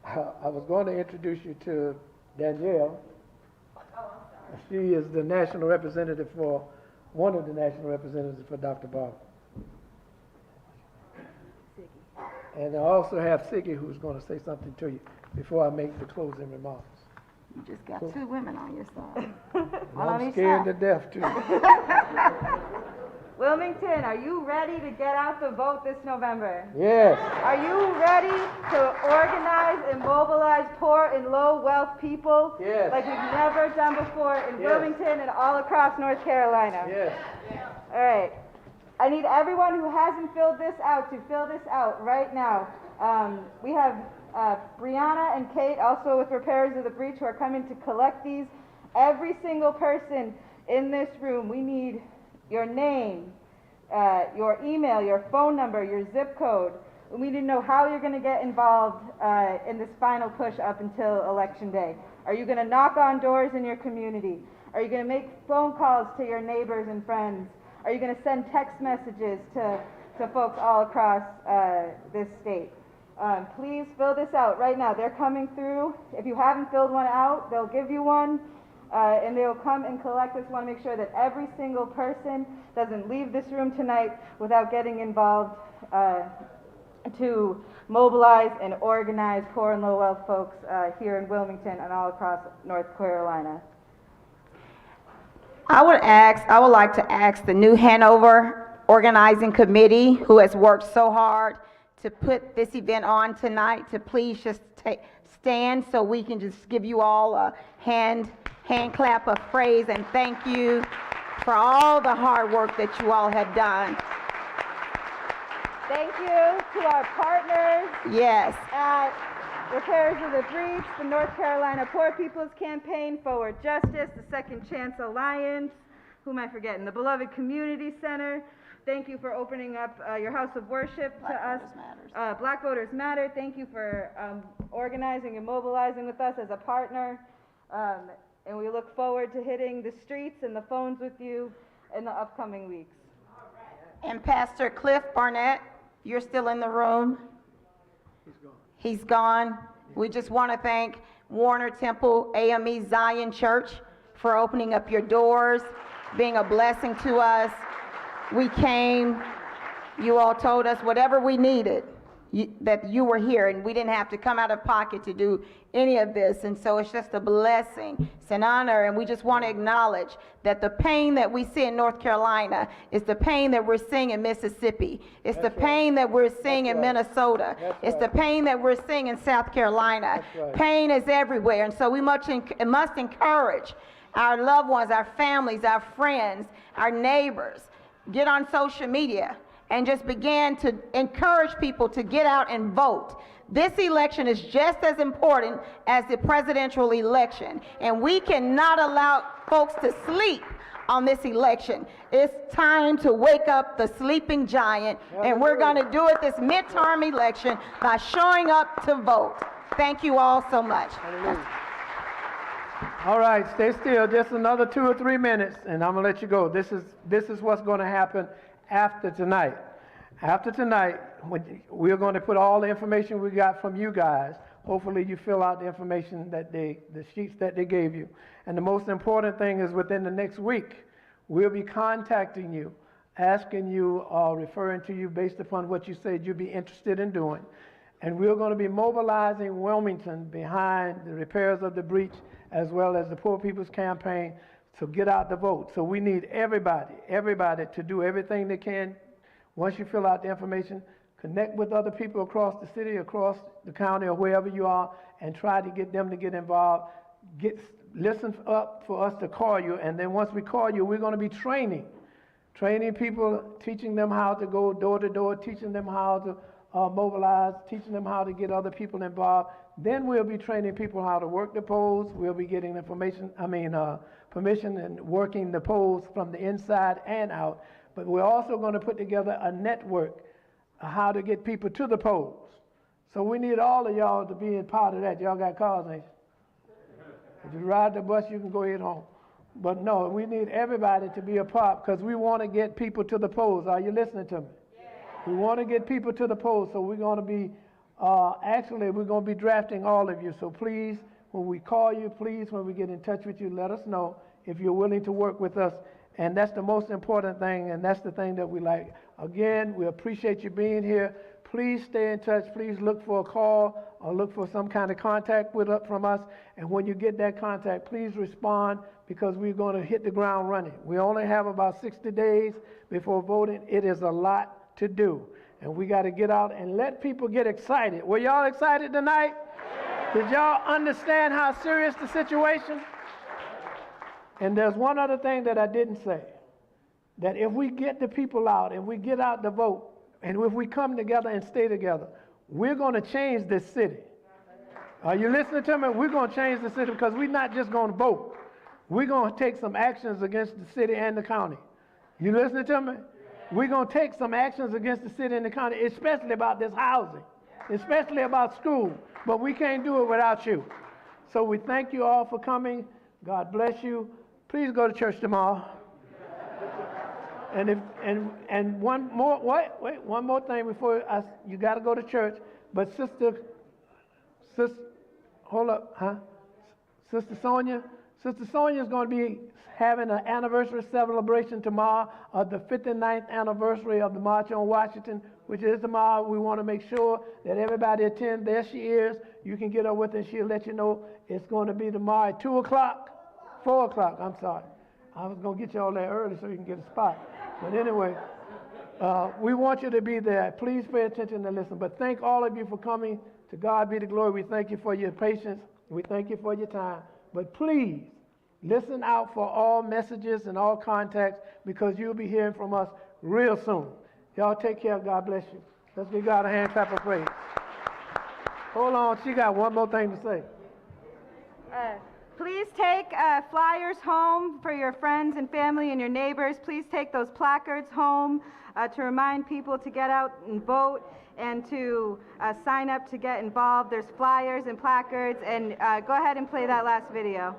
I was going to introduce you to Danielle. She is the national representative for, one of the national representatives for Dr. Bob. And I also have Siggy, who's going to say something to you before I make the closing remarks. You just got two women on your side. I'm scared to death, too. Wilmington, are you ready to get out the vote this November? Yes. Are you ready to organize and mobilize poor and low wealth people? Yes. Like we've never done before in Yes. Wilmington and all across North Carolina? Yes. All right. I need everyone who hasn't filled this out to fill this out right now. We have Brianna and Kate, also with Repairers of the Breach, who are coming to collect these. Every single person in this room, we need your name, your email, your phone number, your zip code. We need to know how you're going to get involved in this final push up until Election Day. Are you going to knock on doors in your community? Are you going to make phone calls to your neighbors and friends? Are you going to send text messages to folks all across this state? Please fill this out right now. They're coming through. If you haven't filled one out, they'll give you one. And they'll come and collect this. We want to make sure that every single person doesn't leave this room tonight without getting involved to mobilize and organize poor and low wealth folks here in Wilmington and all across North Carolina. I would like to ask the new Hanover Organizing Committee, who has worked so hard to put this event on tonight, to please just stand so we can just give you all a hand clap of praise and thank you for all the hard work that you all have done. Thank you to our partners. Yes. At Repairers of the Breach, the North Carolina Poor People's Campaign, Forward Justice, the Second Chance Alliance, who am I forgetting? The Beloved Community Center. Thank you for opening up your house of worship to us. Black Voters Matter. Thank you for organizing and mobilizing with us as a partner. And we look forward to hitting the streets and the phones with you in the upcoming weeks. And Pastor Cliff Barnett, you're still in the room? He's gone. We just want to thank Warner Temple AME Zion Church for opening up your doors, being a blessing to us. We came, you all told us whatever we needed, that you were here, and we didn't have to come out of pocket to do any of this. And so it's just a blessing. It's an honor, and we just want to acknowledge that the pain that we see in North Carolina is the pain that we're seeing in Mississippi. It's the pain that we're seeing in Minnesota. It's the pain that we're seeing in South Carolina. Pain is everywhere, and so we must encourage our loved ones, our families, our friends, our neighbors. Get on social media and just begin to encourage people to get out and vote. This election is just as important as the presidential election, and we cannot allow folks to sleep on this election. It's time to wake up the sleeping giant, and we're going to do it this midterm election by showing up to vote. Thank you all so much. All right, stay still. Just another 2 or 3 minutes, and I'm going to let you go. This is what's going to happen after tonight. After tonight, we're going to put all the information we got from you guys. Hopefully you fill out the information the sheets that they gave you. And the most important thing is within the next week, we'll be contacting you, asking you, referring to you based upon what you said you'd be interested in doing. And we're going to be mobilizing Wilmington behind the Repairers of the Breach as well as the Poor People's Campaign to get out the vote. So we need everybody to do everything they can. Once you fill out the information, connect with other people across the city, across the county, or wherever you are, and try to get them to get involved. Listen up for us to call you, and then once we call you, we're going to be training people, teaching them how to go door to door, teaching them how to mobilize, teaching them how to get other people involved. Then we'll be training people how to work the polls. We'll be getting permission and working the polls from the inside and out. But we're also going to put together a network how to get people to the polls. So we need all of y'all to be a part of that. Y'all got cars, ain't you? If you ride the bus, you can go ahead home. But no, we need everybody to be a part because we want to get people to the polls. Are you listening to me? Yeah. We want to get people to the polls, so we're going to be, we're going to be drafting all of you. So please, when we call you, when we get in touch with you, let us know if you're willing to work with us. And that's the most important thing, and that's the thing that we like. Again, we appreciate you being here. please stay in touch. Please look for a call or look for some kind of contact from us. And when you get that contact, please respond because we're going to hit the ground running. We only have about 60 days before voting. It is a lot to do. And we got to get out and let people get excited. Were y'all excited tonight? Did y'all understand how serious the situation? And there's one other thing that I didn't say. That if we get the people out and we get out the vote, and if we come together and stay together, we're going to change this city. Are you listening to me? We're going to change the city because we're not just going to vote. We're going to take some actions against the city and the county. You listening to me? We're going to take some actions against the city and the county, especially about this housing, especially about school. But we can't do it without you. So we thank you all for coming. God bless you. Please go to church tomorrow. And one more thing before you got to go to church. But sister, hold up, huh? Sister Sonia is going to be having an anniversary celebration tomorrow of the 59th anniversary of the March on Washington, which is tomorrow. We want to make sure that everybody attends. There she is. You can get her with her and she'll let you know. It's going to be tomorrow at 2 o'clock, 4 o'clock, I'm sorry. I was going to get you all there early so you can get a spot. But anyway, we want you to be there. Please pay attention and listen. But thank all of you for coming. To God be the glory. We thank you for your patience. We thank you for your time. But please, listen out for all messages and all contacts because you'll be hearing from us real soon. Y'all take care. God bless you. Let's give God a hand clap of praise. Hold on. She got one more thing to say. Please take flyers home for your friends and family and your neighbors. Please take those placards home to remind people to get out and vote and to sign up to get involved. There's flyers and placards, and go ahead and play that last video.